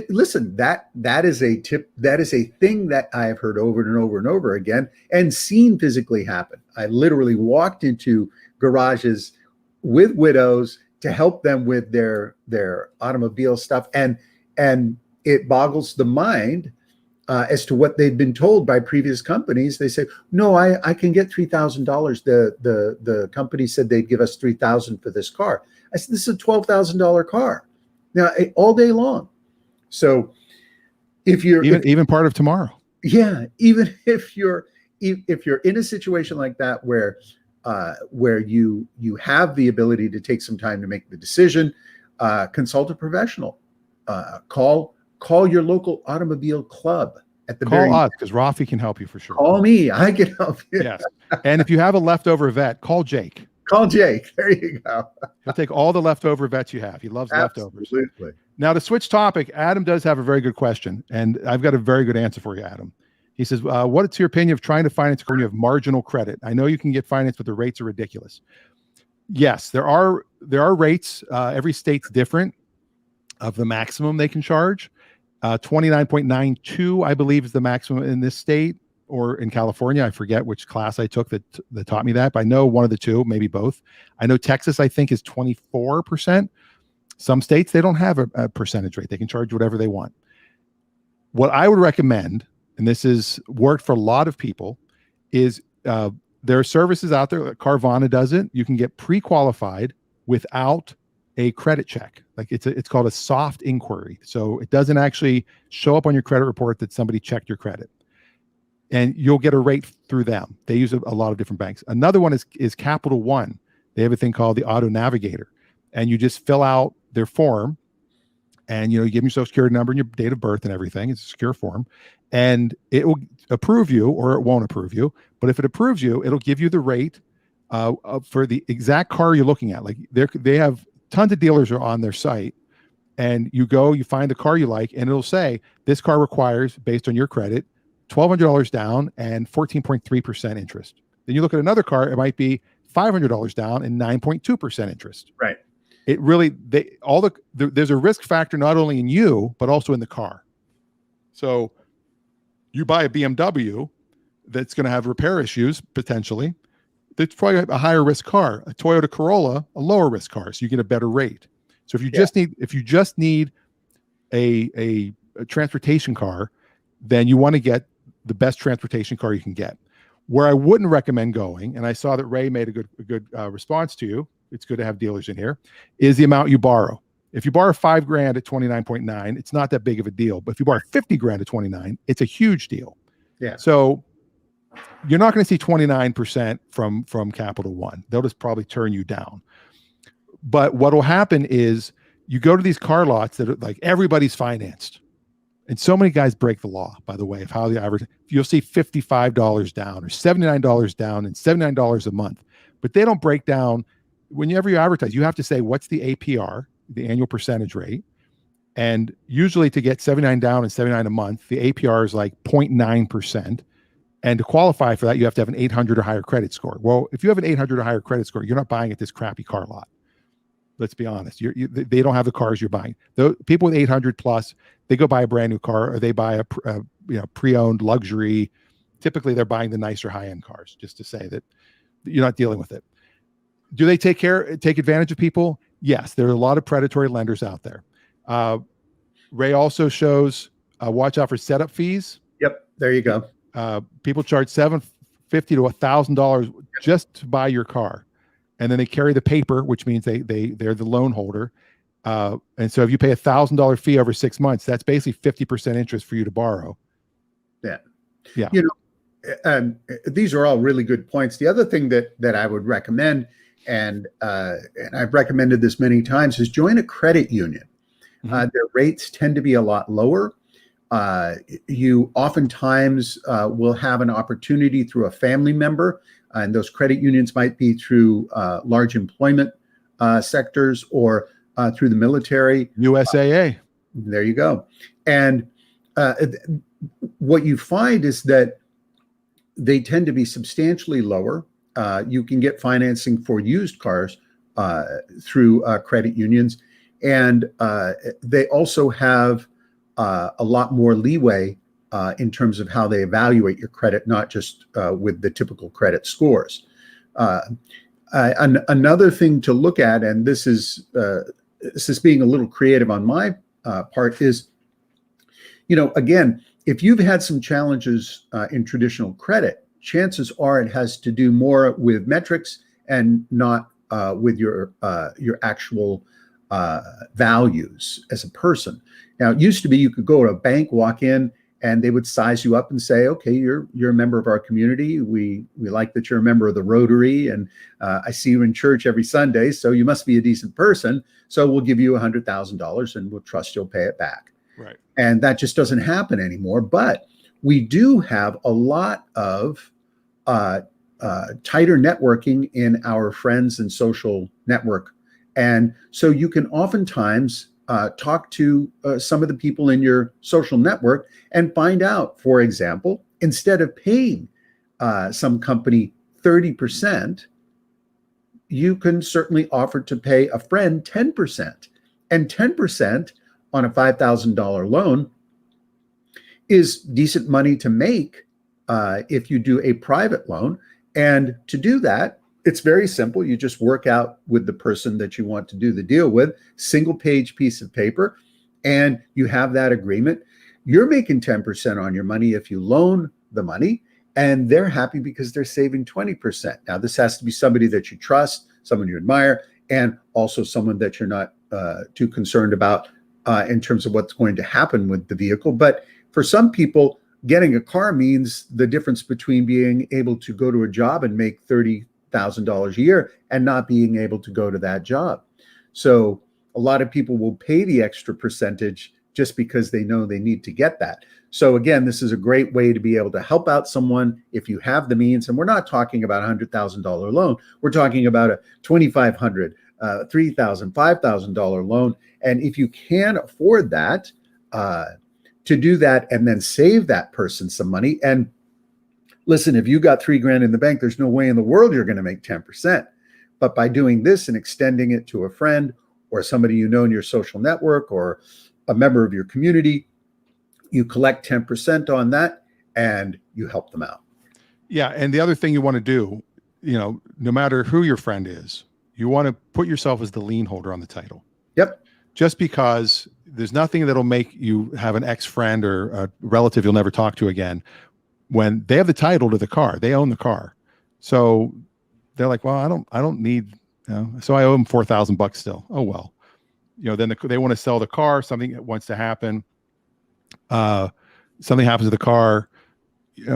Listen, that is a tip. That is a thing that I have heard over and over and over again and seen physically happen. I literally walked into garages with widows to help them with their automobile stuff. And it boggles the mind as to what they've been told by previous companies. They say, no, I can get $3,000. The company said they'd give us $3,000 for this car. I said, this is a $12,000 car now all day long. So if you're even part of tomorrow. Yeah. Even if you're in a situation like that, where you have the ability to take some time to make the decision, consult a professional, call your local automobile club at the call us because Raffi can help you for sure. Call me. I can help you. Yes. And if you have a leftover vet, call Jake. Call Jake. There you go. He'll take all the leftover vets you have. He loves leftovers. Absolutely. Now to switch topic, Adam does have a very good question, and I've got a very good answer for you, Adam. He says, what's your opinion of trying to finance a car when you have marginal credit? I know you can get finance, but the rates are ridiculous. Yes, there are rates. Every state's different of the maximum they can charge. 29.92, I believe, is the maximum in this state or in California. I forget which class I took that taught me that, but I know one of the two, maybe both. I know Texas, I think, is 24%. Some states, they don't have a percentage rate. They can charge whatever they want. What I would recommend, and this is worked for a lot of people, is uh, there are services out there, like Carvana does it. You can get pre-qualified without a credit check. Like it's called a soft inquiry. So it doesn't actually show up on your credit report that somebody checked your credit, and you'll get a rate through them. They use a lot of different banks. Another one is Capital One. They have a thing called the Auto Navigator, and you just fill out their form, and you give them your social security number and your date of birth and everything. It's a secure form, and it will approve you or it won't approve you. But if it approves you, it'll give you the rate for the exact car you're looking at. Like they have tons of dealers are on their site, and you find the car you like, and it'll say this car requires, based on your credit, $1,200 down and 14.3% interest. Then you look at another car, it might be $500 down and 9.2% interest. Right. It really, there's a risk factor not only in you, but also in the car. So you buy a BMW that's going to have repair issues potentially. That's probably a higher risk car. A Toyota Corolla, a lower risk car, so you get a better rate. So if you just need a transportation car, then you want to get the best transportation car you can get. Where I wouldn't recommend going, and I saw that Ray made a good response to you. It's good to have dealers in here. Is the amount you borrow. If you borrow $5,000 at 29.9, it's not that big of a deal. But if you borrow $50,000 at 29, it's a huge deal. Yeah. So you're not going to see 29% from Capital One. They'll just probably turn you down. But what will happen is you go to these car lots that are like everybody's financed. And so many guys break the law, by the way, of how the average, you'll see $55 down or $79 down and $79 a month. But they don't break down. Whenever you advertise, you have to say, what's the APR, the annual percentage rate? And usually to get 79 down and 79 a month, the APR is like 0.9%. And to qualify for that, you have to have an 800 or higher credit score. Well, if you have an 800 or higher credit score, you're not buying at this crappy car lot. Let's be honest. They don't have the cars you're buying. The people with 800 plus, they go buy a brand new car, or they buy a pre-owned luxury. Typically, they're buying the nicer high-end cars, just to say that you're not dealing with it. Do they take advantage of people? Yes, there are a lot of predatory lenders out there. Ray also shows watch out for setup fees. Yep, there you go. People charge $750 to $1,000 just to buy your car, and then they carry the paper, which means they're the loan holder. And so if you pay $1,000 fee over 6 months, that's basically 50% interest for you to borrow. Yeah. These are all really good points. The other thing that I would recommend, and I've recommended this many times, is join a credit union. Mm-hmm. Their rates tend to be a lot lower. You oftentimes will have an opportunity through a family member, and those credit unions might be through large employment sectors or through the military. USAA. There you go. And what you find is that they tend to be substantially lower. You can get financing for used cars through credit unions. And they also have a lot more leeway in terms of how they evaluate your credit, not just with the typical credit scores. Another thing to look at, and this is being a little creative on my part, is, again, if you've had some challenges in traditional credit, chances are it has to do more with metrics and not with your actual values as a person. Now, it used to be you could go to a bank, walk in, and they would size you up and say, okay, you're a member of our community. We like that you're a member of the Rotary, and I see you in church every Sunday, so you must be a decent person. So we'll give you $100,000 and we'll trust you'll pay it back. Right. And that just doesn't happen anymore. But we do have a lot of tighter networking in our friends and social network. And so you can oftentimes talk to some of the people in your social network and find out, for example, instead of paying some company 30%, you can certainly offer to pay a friend 10%. And 10% on a $5,000 loan is decent money to make if you do a private loan. And to do that, it's very simple. You just work out with the person that you want to do the deal with, single page piece of paper, and you have that agreement. You're making 10% on your money if you loan the money, and they're happy because they're saving 20%. Now, this has to be somebody that you trust, someone you admire, and also someone that you're not too concerned about in terms of what's going to happen with the vehicle. But for some people, getting a car means the difference between being able to go to a job and make $30,000 a year and not being able to go to that job. So a lot of people will pay the extra percentage just because they know they need to get that. So again, this is a great way to be able to help out someone if you have the means. And we're not talking about a $100,000 loan. We're talking about a $2,500, $3,000, $5,000 loan. And if you can afford that, to do that and then save that person some money. And listen, if you got $3,000 in the bank, there's no way in the world you're going to make 10%. But by doing this and extending it to a friend or somebody you know in your social network or a member of your community, you collect 10% on that and you help them out. Yeah. And the other thing you want to do, no matter who your friend is, you want to put yourself as the lien holder on the title. Yep. Just because there's nothing that'll make you have an ex-friend or a relative you'll never talk to again when they have the title to the car. They own the car. So they're like, well, I don't need, so I owe them $4,000 still. Oh, well, then they want to sell the car. Something wants to happen. Something happens to the car.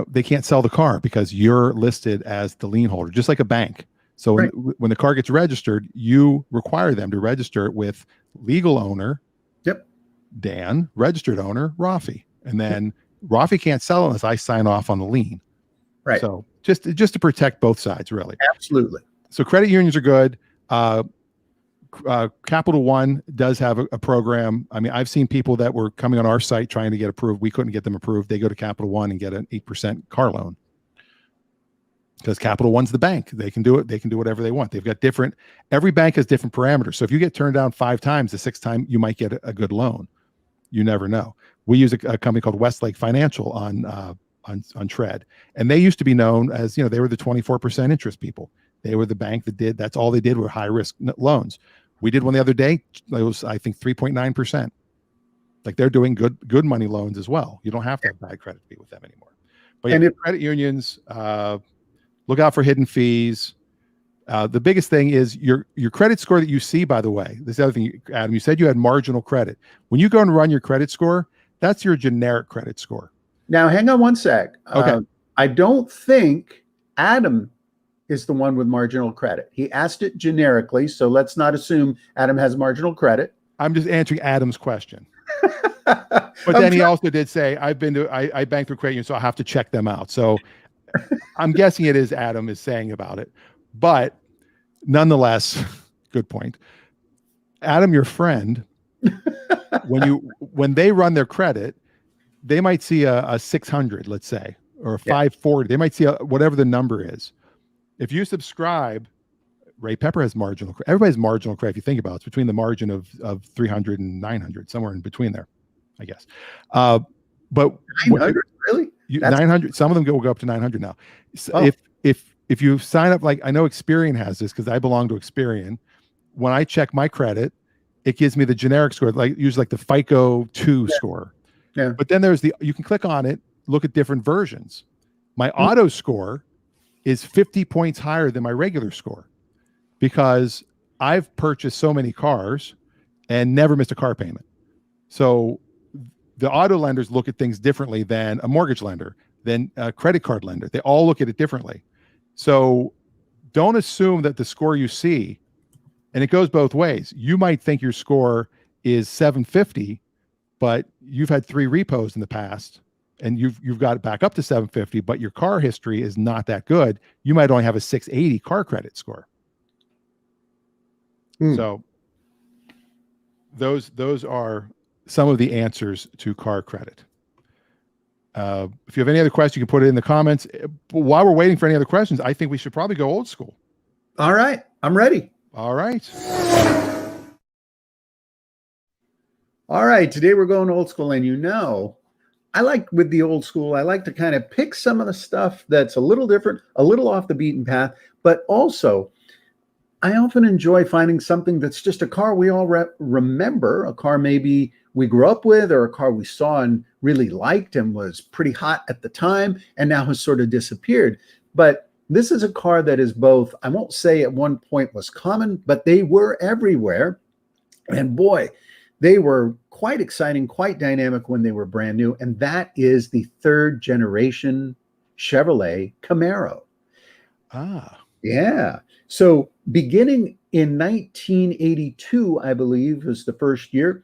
They can't sell the car because you're listed as the lien holder, just like a bank. So right. when the car gets registered, you require them to register it with legal owner, Dan, registered owner, Raffi. And then Raffi can't sell unless I sign off on the lien. Right. So just to protect both sides, really. Absolutely. So credit unions are good. Capital One does have a program. I mean, I've seen people that were coming on our site trying to get approved. We couldn't get them approved. They go to Capital One and get an 8% car loan. Because Capital One's the bank. They can do it. They can do whatever they want. They've got every bank has different parameters. So if you get turned down 5 times, the 6th time you might get a good loan. You never know. We use a company called Westlake Financial on Tread. And they used to be known as, they were the 24% interest people. They were the bank that's all they did were high risk loans. We did one the other day. It was, I think, 3.9%. Like they're doing good money loans as well. You don't have to have bad credit to be with them anymore. But yeah, credit unions, look out for hidden fees. The biggest thing is your credit score that you see, by the way. This is the other thing, Adam, you said you had marginal credit. When you go and run your credit score, that's your generic credit score. Now, hang on one sec. Okay. I don't think Adam is the one with marginal credit. He asked it generically, so let's not assume Adam has marginal credit. I'm just answering Adam's question. But then he also did say, I bank through credit union, so I have to check them out. So I'm guessing it is Adam is saying about it. But nonetheless, good point. Adam, your friend, when they run their credit, they might see a 600, let's say, or a 540. They might see whatever the number is. If you subscribe, Ray Pepper has marginal credit. Everybody has marginal credit. If you think about it, it's between the margin of 300 and 900, somewhere in between there, I guess. But 900, really? 900. Some of them will go up to 900 now. So if you sign up, like I know Experian has this because I belong to Experian. When I check my credit, it gives me the generic score, usually like the FICO 2 score. Yeah. But then you can click on it, look at different versions. My auto score is 50 points higher than my regular score because I've purchased so many cars and never missed a car payment. So the auto lenders look at things differently than a mortgage lender, than a credit card lender. They all look at it differently. So don't assume that the score you see, and it goes both ways. You might think your score is 750, but you've had 3 repos in the past and you've got it back up to 750, but your car history is not that good. You might only have a 680 car credit score. So those are some of the answers to car credit. If you have any other questions, you can put it in the comments. But while we're waiting for any other questions, I think we should probably go old school. All right. I'm ready. All right. All right. Today we're going old school. And I like with the old school, I like to kind of pick some of the stuff that's a little different, a little off the beaten path, but also I often enjoy finding something that's just a car we all remember, a car maybe we grew up with, or a car we saw and really liked and was pretty hot at the time and now has sort of disappeared. But this is a car that is both, I won't say at one point was common, but they were everywhere. And boy, they were quite exciting, quite dynamic when they were brand new. And that is the third generation Chevrolet Camaro. Ah. Yeah. So beginning in 1982, I believe was the first year,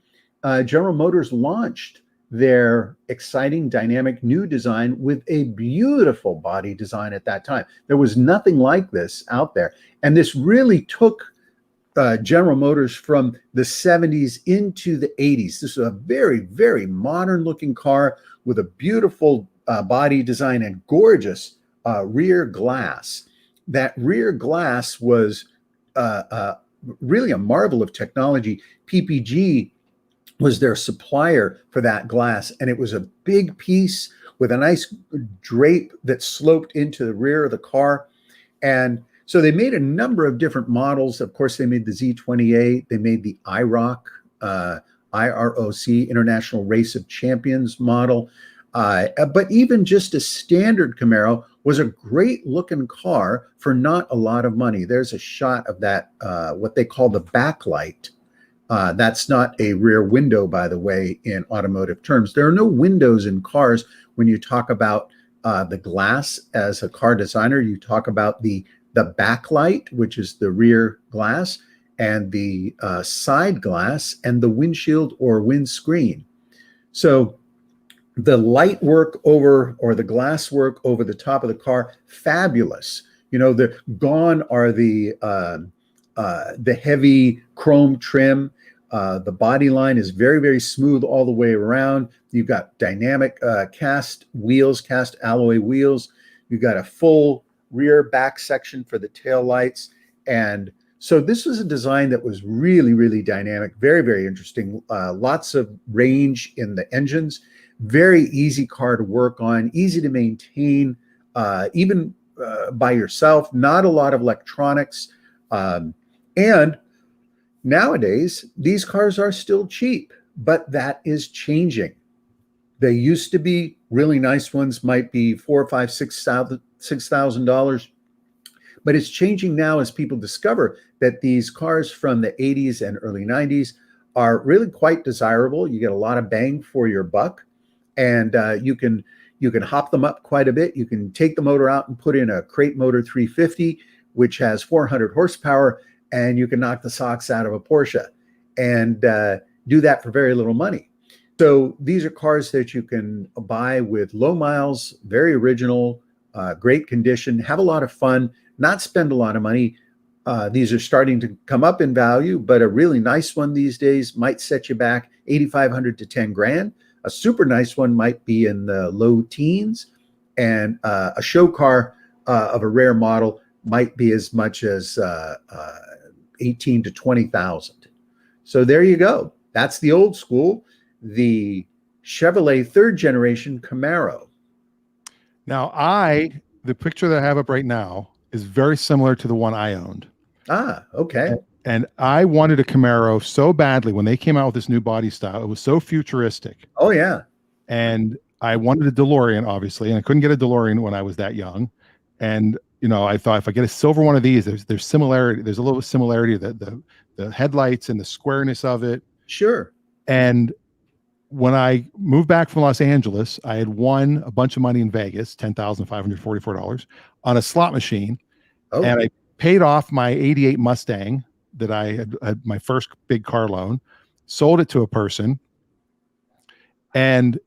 General Motors launched their exciting, dynamic new design with a beautiful body design at that time. There was nothing like this out there. And this really took General Motors from the 70s into the 80s. This is a very, very modern looking car with a beautiful body design and gorgeous rear glass. That rear glass was really a marvel of technology. PPG was their supplier for that glass, and it was a big piece with a nice drape that sloped into the rear of the car. And so they made a number of different models. Of course, they made the Z28, they made the IROC, IROC, International Race of Champions model. But even just a standard Camaro was a great looking car for not a lot of money. There's a shot of that, what they call the backlight. That's not a rear window, by the way, in automotive terms. There are no windows in cars. When you talk about the glass as a car designer, you talk about the backlight, which is the rear glass, and the side glass, and the windshield or windscreen. So the light work over, or the glass work over the top of the car, fabulous. You know, the gone are the heavy chrome trim. The body line is very, very smooth all the way around. You've got dynamic cast wheels, cast alloy wheels. You've got a full rear back section for the tail lights. And so this was a design that was really, really dynamic, very, very interesting. Lots of range in the engines. Very easy car to work on, easy to maintain, even by yourself. Not a lot of electronics. And nowadays, these cars are still cheap, but that is changing. They used to be really nice ones, might be $4,000, $5,000, $6,000. But it's changing now as people discover that these cars from the 80s and early 90s are really quite desirable. You get a lot of bang for your buck, and you can hop them up quite a bit. You can take the motor out and put in a crate motor 350, which has 400 horsepower, and you can knock the socks out of a Porsche and do that for very little money. So these are cars that you can buy with low miles, very original, great condition, have a lot of fun, not spend a lot of money. These are starting to come up in value, but a really nice one these days might set you back $8,500 to $10,000. A super nice one might be in the low teens, and a show car of a rare model might be as much as 18 to 20,000. So there you go. That's the old school, the Chevrolet third generation Camaro. Now, the picture that I have up right now is very similar to the one I owned. Ah, okay. And I wanted a Camaro so badly when they came out with this new body style. It was so futuristic. Oh, yeah. And I wanted a DeLorean, obviously, and I couldn't get a DeLorean when I was that young. And you know, I thought if I get a silver one of these, there's similarity. There's a little similarity to the headlights and the squareness of it. Sure. And when I moved back from Los Angeles, I had won a bunch of money in Vegas, $10,544 on a slot machine. Oh. And I paid off my 88 Mustang that I had my first big car loan, sold it to a person, and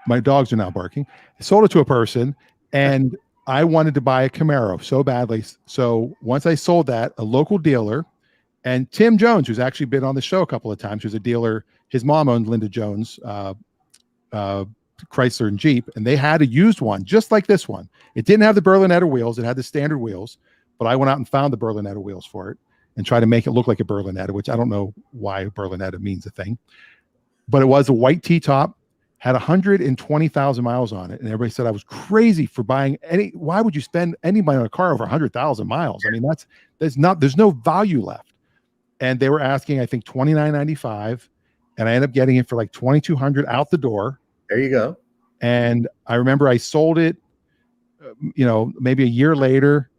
my dogs are now barking. I sold it to a person, and I wanted to buy a Camaro so badly. So once I sold that, a local dealer, and Tim Jones, who's actually been on the show a couple of times, who's a dealer, his mom owned Linda Jones, Chrysler and Jeep, and they had a used one just like this one. It didn't have the Berlinetta wheels. It had the standard wheels, but I went out and found the Berlinetta wheels for it and tried to make it look like a Berlinetta, which I don't know why Berlinetta means a thing, but it was a white T-top, had 120,000 miles on it. And everybody said I was crazy for buying why would you spend any money on a car over 100,000 miles? I mean, there's no value left. And they were asking, I think, $29.95. and I ended up getting it for like 2,200 out the door. There you go. And I remember I sold it, maybe a year later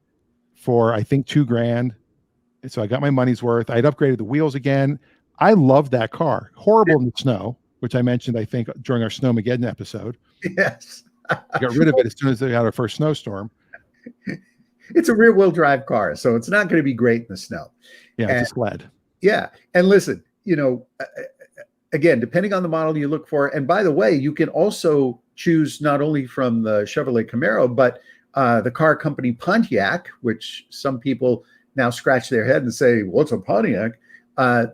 for I think $2,000. So I got my money's worth. I'd upgraded the wheels again. I loved that car. Horrible in the snow, which I mentioned, I think, during our Snowmageddon episode. Yes. I got rid of it as soon as they had our first snowstorm. It's a rear-wheel drive car, so it's not going to be great in the snow. Yeah, it's a sled. Yeah. And listen, again, depending on the model you look for, and by the way, you can also choose not only from the Chevrolet Camaro, but the car company Pontiac, which some people now scratch their head and say, what's a Pontiac?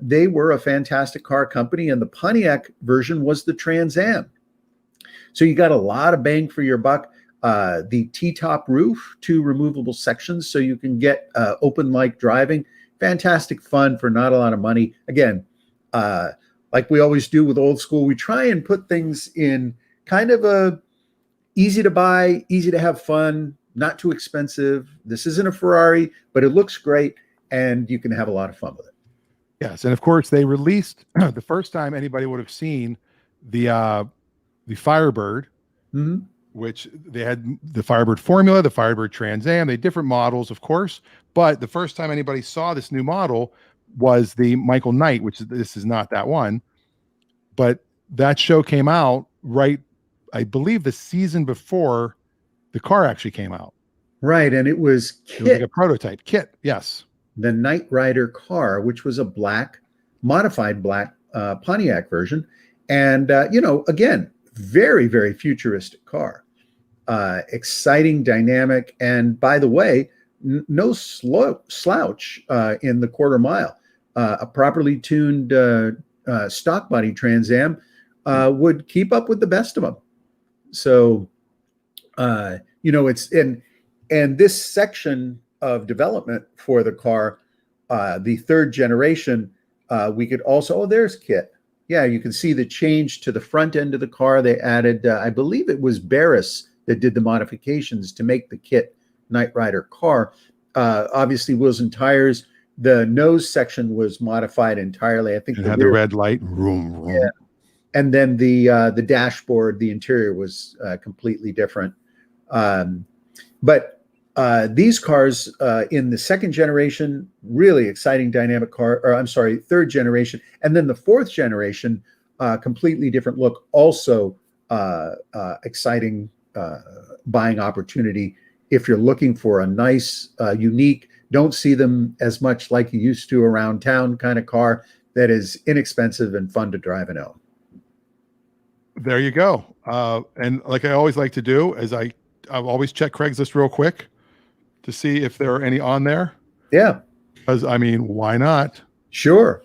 They were a fantastic car company, and the Pontiac version was the Trans Am. So you got a lot of bang for your buck. The T-top roof, 2 removable sections, so you can get open-like driving. Fantastic fun for not a lot of money. Again, like we always do with old school, we try and put things in kind of a easy to buy, easy to have fun, not too expensive. This isn't a Ferrari, but it looks great, and you can have a lot of fun with it. Yes, and of course they released the first time anybody would have seen the Firebird, which they had the Firebird Formula, the Firebird Trans Am. They had different models, of course, but the first time anybody saw this new model was the Michael Knight, which this is not that one, but that show came out right, I believe, the season before the car actually came out. Right, and it was It was like a prototype kit. Yes, the Knight Rider car, which was a modified black Pontiac version, and again, very, very futuristic car. Exciting, dynamic, and by the way, no slouch in the quarter mile. A properly tuned stock body Trans Am would keep up with the best of them. So, it's and this section of development for the car, the 3rd generation, we could also, there's Kit. Yeah, you can see the change to the front end of the car. They added, I believe it was Barris that did the modifications to make the Kit Knight Rider car. Obviously, wheels and tires. The nose section was modified entirely. I think it had the red light. Vroom, vroom. Yeah. And then the dashboard, the interior was completely different. But these cars in the 2nd generation, really exciting, dynamic car, or I'm sorry, 3rd generation. And then the 4th generation, completely different look, also exciting buying opportunity. If you're looking for a nice, unique, don't see them as much like you used to around town kind of car that is inexpensive and fun to drive and own. There you go. And like I always like to do, is I've always check Craigslist real quick to see if there are any on there. Yeah. Because, I mean, why not? Sure.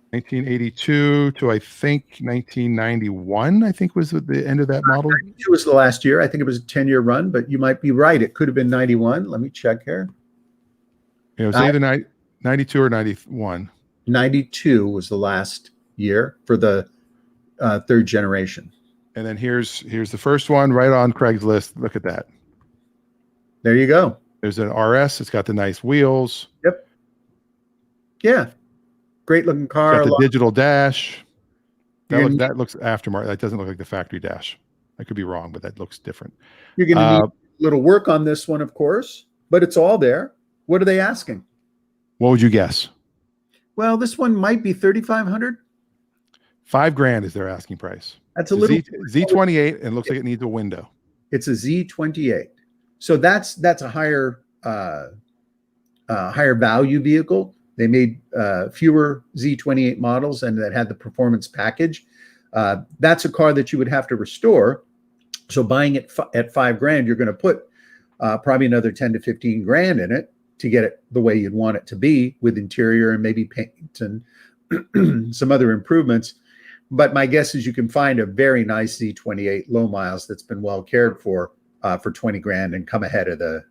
1982 to, I think, 1991, I think was the end of that model. 92 was the last year. I think it was a 10-year run, but you might be right. It could have been 91. Let me check here. It was either 92 or 91. 92 was the last year for the 3rd generation. And then here's the first one right on Craigslist. Look at that. There you go. There's an RS. It's got the nice wheels. Yep. Yeah. Great looking car. Got the digital dash. That looks aftermarket. That doesn't look like the factory dash. I could be wrong, but that looks different. You're going to need a little work on this one, of course, but it's all there. What are they asking? What would you guess? Well, this one might be 3,500. $5,000 is their asking price. That's a little Z28, and looks like it needs a window. It's a Z28. So that's a higher value vehicle. They made fewer Z28 models, and that had the performance package. That's a car that you would have to restore. So buying it at $5,000, you're going to put probably another 10 to 15 grand in it to get it the way you'd want it to be, with interior and maybe paint and some other improvements. But my guess is you can find a very nice Z28 low miles that's been well cared for 20 grand and come ahead of the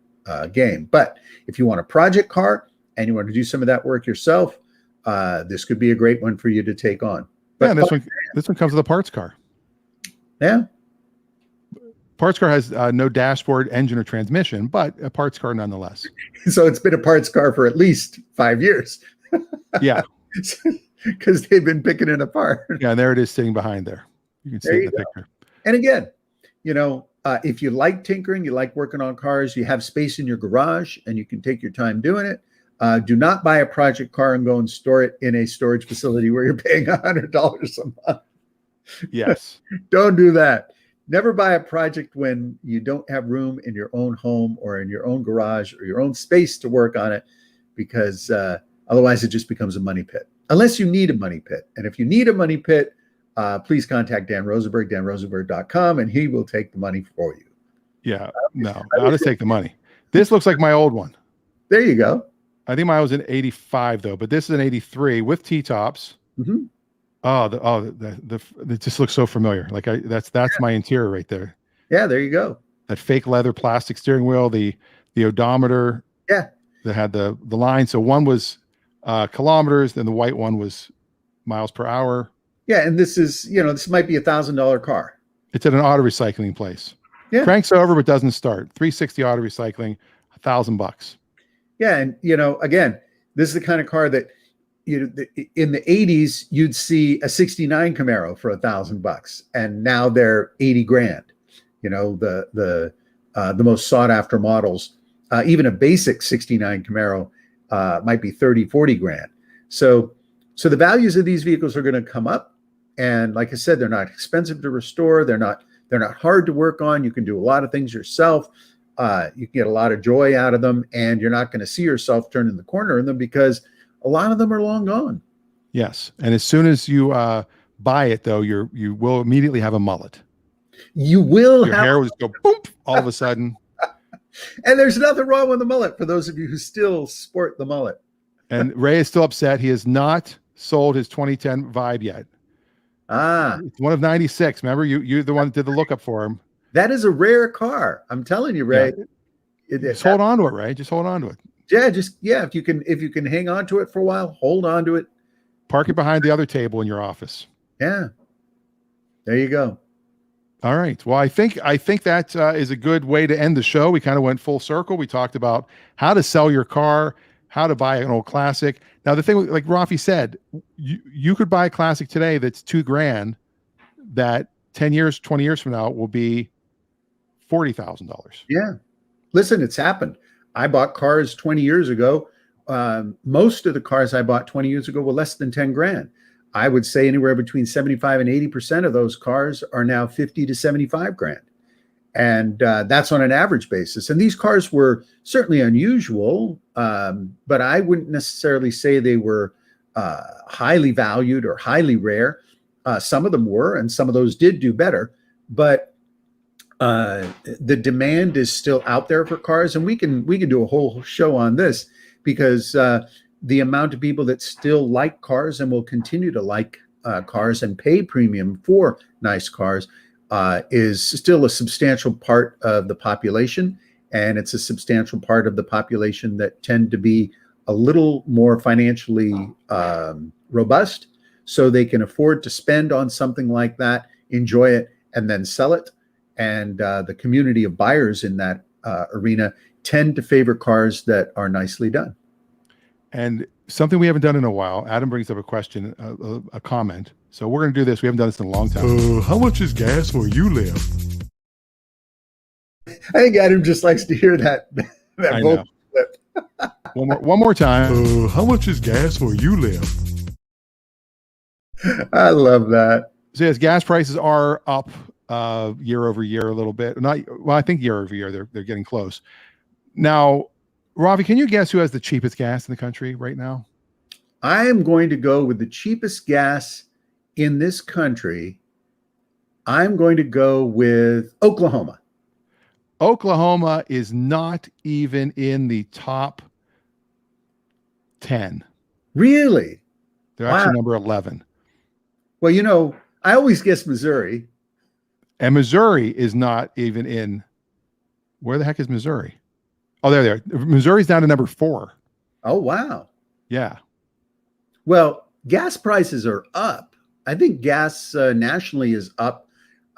game. But if you want a project car and you want to do some of that work yourself, this could be a great one for you to take on. But yeah, this one comes with a parts car. Yeah. Parts car has no dashboard, engine, or transmission, but a parts car nonetheless. So it's been a parts car for at least 5 years. Yeah. because they've been picking it apart. Yeah, and there it is sitting behind there. You can see There it in you the go. picture. And again, if you like tinkering, you like working on cars, you have space in your garage, and you can take your time doing it. Do not buy a project car and go and store it in a storage facility where you're paying $100 a month. Yes. Don't do that. Never buy a project when you don't have room in your own home or in your own garage or your own space to work on it, because otherwise it just becomes a money pit. Unless you need a money pit. And if you need a money pit, please contact Dan Rosenberg, danrosenberg.com, and he will take the money for you. Yeah. No, I'll just take the money. This looks like my old one. There you go. I think mine was an 85 though, but this is an 83 with T-tops. Mm-hmm. It just looks so familiar. Like that's my interior right there. Yeah, there you go. That fake leather plastic steering wheel, the odometer. Yeah. That had the line. So one was kilometers, then the white one was miles per hour. Yeah, and this might be $1,000 car. It's at an auto recycling place. Yeah. Cranks over but doesn't start. 360 auto recycling, $1,000. Yeah, and again, this is the kind of car that in the 80s you'd see a 69 Camaro for $1,000, and now they're 80 grand. The most sought after models, even a basic 69 Camaro might be 30, 40 grand. So the values of these vehicles are going to come up, and like I said, they're not expensive to restore. They're not hard to work on. You can do a lot of things yourself. You can get a lot of joy out of them, and you're not going to see yourself turning the corner in them because a lot of them are long gone. Yes, and as soon as you buy it, though, you will immediately have a mullet. You will. Your hair will just go boom all of a sudden. And there's nothing wrong with the mullet for those of you who still sport the mullet. And Ray is still upset. He has not sold his 2010 Vibe yet. It's one of 96. Remember, you're the one that did the lookup for him. That is a rare car. I'm telling you, Ray. Yeah. Just hold on to it, Ray. Just hold on to it. Yeah, if you can hang on to it for a while, hold on to it. Park it behind the other table in your office. Yeah. There you go. All right. Well, I think that is a good way to end the show. We kind of went full circle. We talked about how to sell your car, how to buy an old classic. Now, the thing, like Raffi said, you could buy a classic today that's $2,000 that 10 years, 20 years from now will be $40,000. Yeah. Listen, it's happened. I bought cars 20 years ago. Most of the cars I bought 20 years ago were less than 10 grand. I would say anywhere between 75 and 80% of those cars are now 50 to 75 grand. And that's on an average basis. And these cars were certainly unusual, but I wouldn't necessarily say they were highly valued or highly rare. Some of them were, and some of those did do better. But the demand is still out there for cars, and we can do a whole show on this because the amount of people that still like cars and will continue to like cars and pay premium for nice cars is still a substantial part of the population, and it's a substantial part of the population that tend to be a little more financially robust, so they can afford to spend on something like that, enjoy it, and then sell it. And the community of buyers in that arena tend to favor cars that are nicely done. And something we haven't done in a while, Adam brings up a question, a comment. So we're going to do this. We haven't done this in a long time. How much is gas where you live? I think Adam just likes to hear that vocal clip. one more time. How much is gas where you live? I love that. So yes, gas prices are up year over year a little bit. I think year over year they're getting close. Now, Raffi, can you guess who has the cheapest gas in the country right now? I am going to go with the cheapest gas in this country. I'm going to go with Oklahoma. Oklahoma is not even in the top 10. Really? They're actually number 11. Well, I always guess Missouri. And Missouri is not even in. Where the heck is Missouri? Oh, there they are. Missouri's down to number 4. Oh, wow. Yeah. Well, gas prices are up. I think gas nationally is up.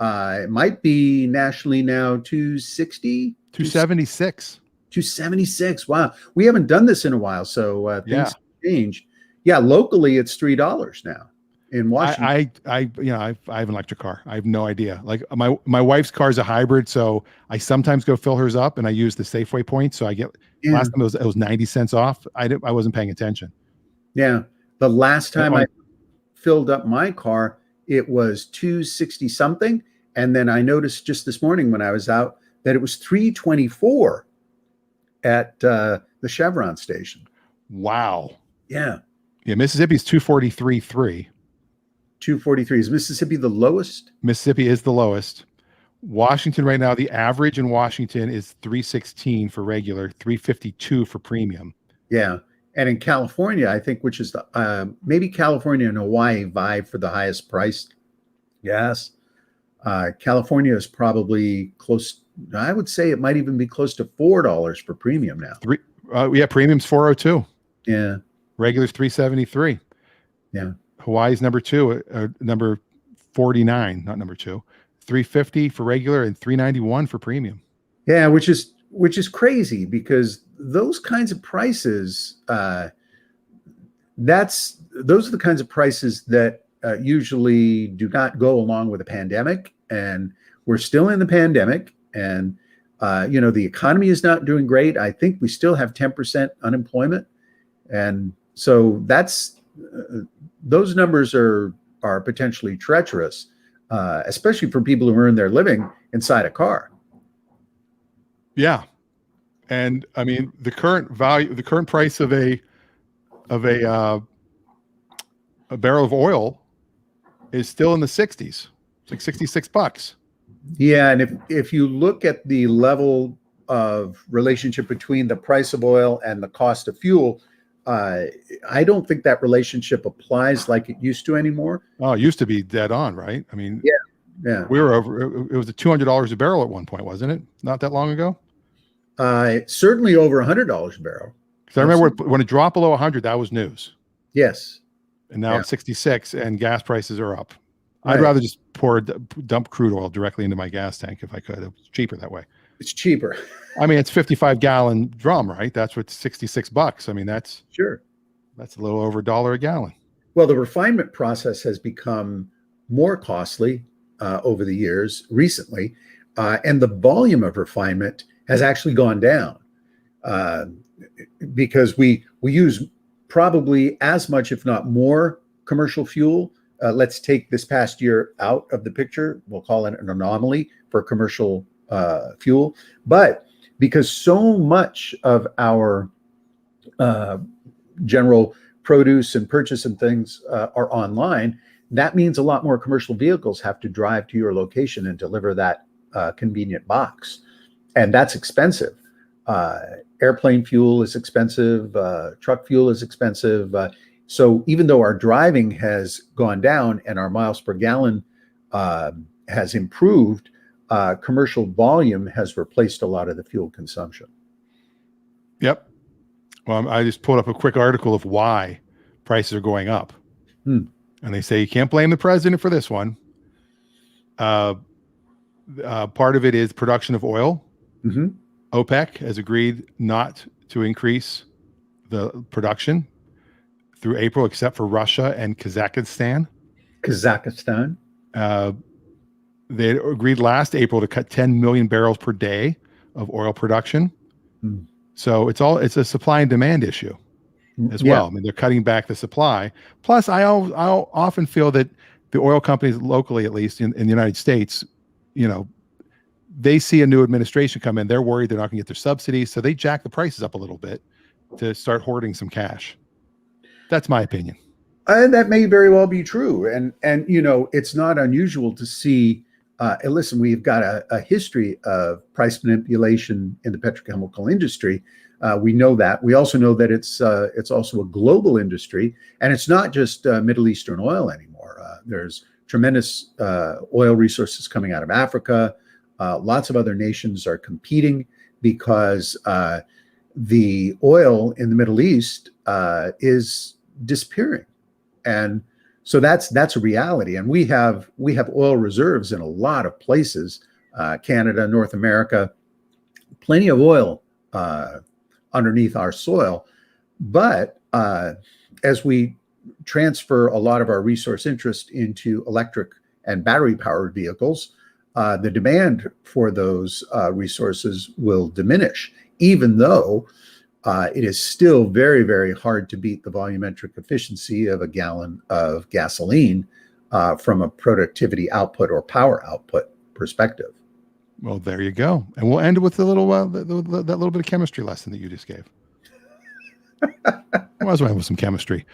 It might be nationally now 260? 276. 276. Wow. We haven't done this in a while, so things have changed. Yeah, locally it's $3 now in Washington. I have an electric car. I have no idea. Like my wife's car is a hybrid, so I sometimes go fill hers up, and I use the Safeway points. So I get Yeah, last time it was 90 cents off. I wasn't paying attention. yeah. The last time I On filled up my car, it was 260 something, and then I noticed just this morning when I was out that it was 324 at the Chevron station. wow, Yeah, yeah, Mississippi's 243.3. 243. Is Mississippi the lowest? Mississippi is the lowest. Washington right now, the average in Washington is 316 for regular, 352 for premium. Yeah. And in California, I think, which is the maybe California and Hawaii vie for the highest priced gas. California is probably close. I would say it might even be close to $4 for premium now. Premium's 402. Yeah. Regular's 373. Yeah. Hawaii's number 2, number 49, not number 2. 350 for regular and 391 for premium. Yeah, which is crazy because those kinds of prices, those are the kinds of prices that usually do not go along with a pandemic, and we're still in the pandemic, and the economy is not doing great. I think we still have 10% unemployment, and so that's those numbers are potentially treacherous, especially for people who earn their living inside a car. Yeah. And I mean, the current price of a barrel of oil is still in the 60s. It's like $66. Yeah, and if you look at the level of relationship between the price of oil and the cost of fuel, I don't think that relationship applies like it used to anymore. Oh, it used to be dead on, right? I mean, yeah. We were over. It was $200 a barrel at one point, wasn't it? Not that long ago. Certainly over $100 a barrel. Because I remember when it dropped below 100, that was news. Yes. And now it's 66, and gas prices are up. Right. I'd rather just dump crude oil directly into my gas tank if I could. It's cheaper that way. It's cheaper. I mean, it's 55-gallon drum, right? That's what's $66. I mean, that's a little over $1 a gallon. Well, the refinement process has become more costly over the years recently, and the volume of refinement has actually gone down because we use probably as much, if not more, commercial fuel. Let's take this past year out of the picture. We'll call it an anomaly for commercial fuel. But because so much of our general produce and purchase and things are online, that means a lot more commercial vehicles have to drive to your location and deliver that convenient box. And that's expensive. Airplane fuel is expensive. Truck fuel is expensive. So even though our driving has gone down and our miles per gallon has improved, commercial volume has replaced a lot of the fuel consumption. Yep. Well, I just pulled up a quick article of why prices are going up. And they say you can't blame the president for this one. Part of it is production of oil. Mm-hmm. OPEC has agreed not to increase the production through April, except for Russia and Kazakhstan. They agreed last April to cut 10 million barrels per day of oil production. So it's a supply and demand issue as well. I mean, they're cutting back the supply. Plus, I'll often feel that the oil companies locally, at least in the United States, they see a new administration come in. They're worried they're not going to get their subsidies, so they jack the prices up a little bit to start hoarding some cash. That's my opinion. That may very well be true, and it's not unusual to see. Listen, we've got a history of price manipulation in the petrochemical industry. We know that. We also know that it's also a global industry, and it's not just Middle Eastern oil anymore. There's tremendous oil resources coming out of Africa. Lots of other nations are competing because the oil in the Middle East is disappearing, and so that's a reality. And we have oil reserves in a lot of places, Canada, North America, plenty of oil underneath our soil. But as we transfer a lot of our resource interest into electric and battery powered vehicles, the demand for those resources will diminish, even though it is still very, very hard to beat the volumetric efficiency of a gallon of gasoline from a productivity output or power output perspective. Well, there you go. And we'll end with a little that little bit of chemistry lesson that you just gave. Might as well end with some chemistry.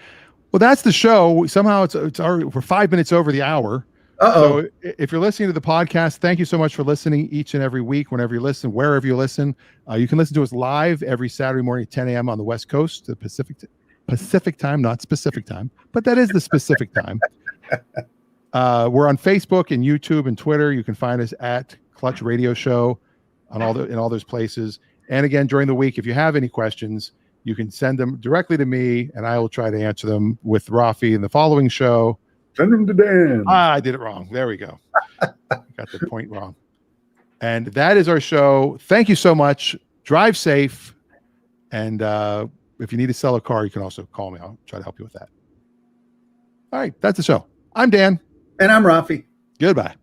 Well, that's the show. Somehow it's already, we're 5 minutes over the hour. Uh-oh. So if you're listening to the podcast, thank you so much for listening each and every week. Whenever you listen, wherever you listen, you can listen to us live every Saturday morning at 10 a.m. on the West Coast, the Pacific time, not specific time, but that is the specific time. We're on Facebook and YouTube and Twitter. You can find us at Clutch Radio Show in all those places. And again, during the week, if you have any questions, you can send them directly to me, and I will try to answer them with Raffi in the following show. Send them to Dan. I did it wrong. There we go. Got the point wrong. And that is our show. Thank you so much. Drive safe. And if you need to sell a car, you can also call me. I'll try to help you with that. All right. That's the show. I'm Dan. And I'm Raffi. Goodbye.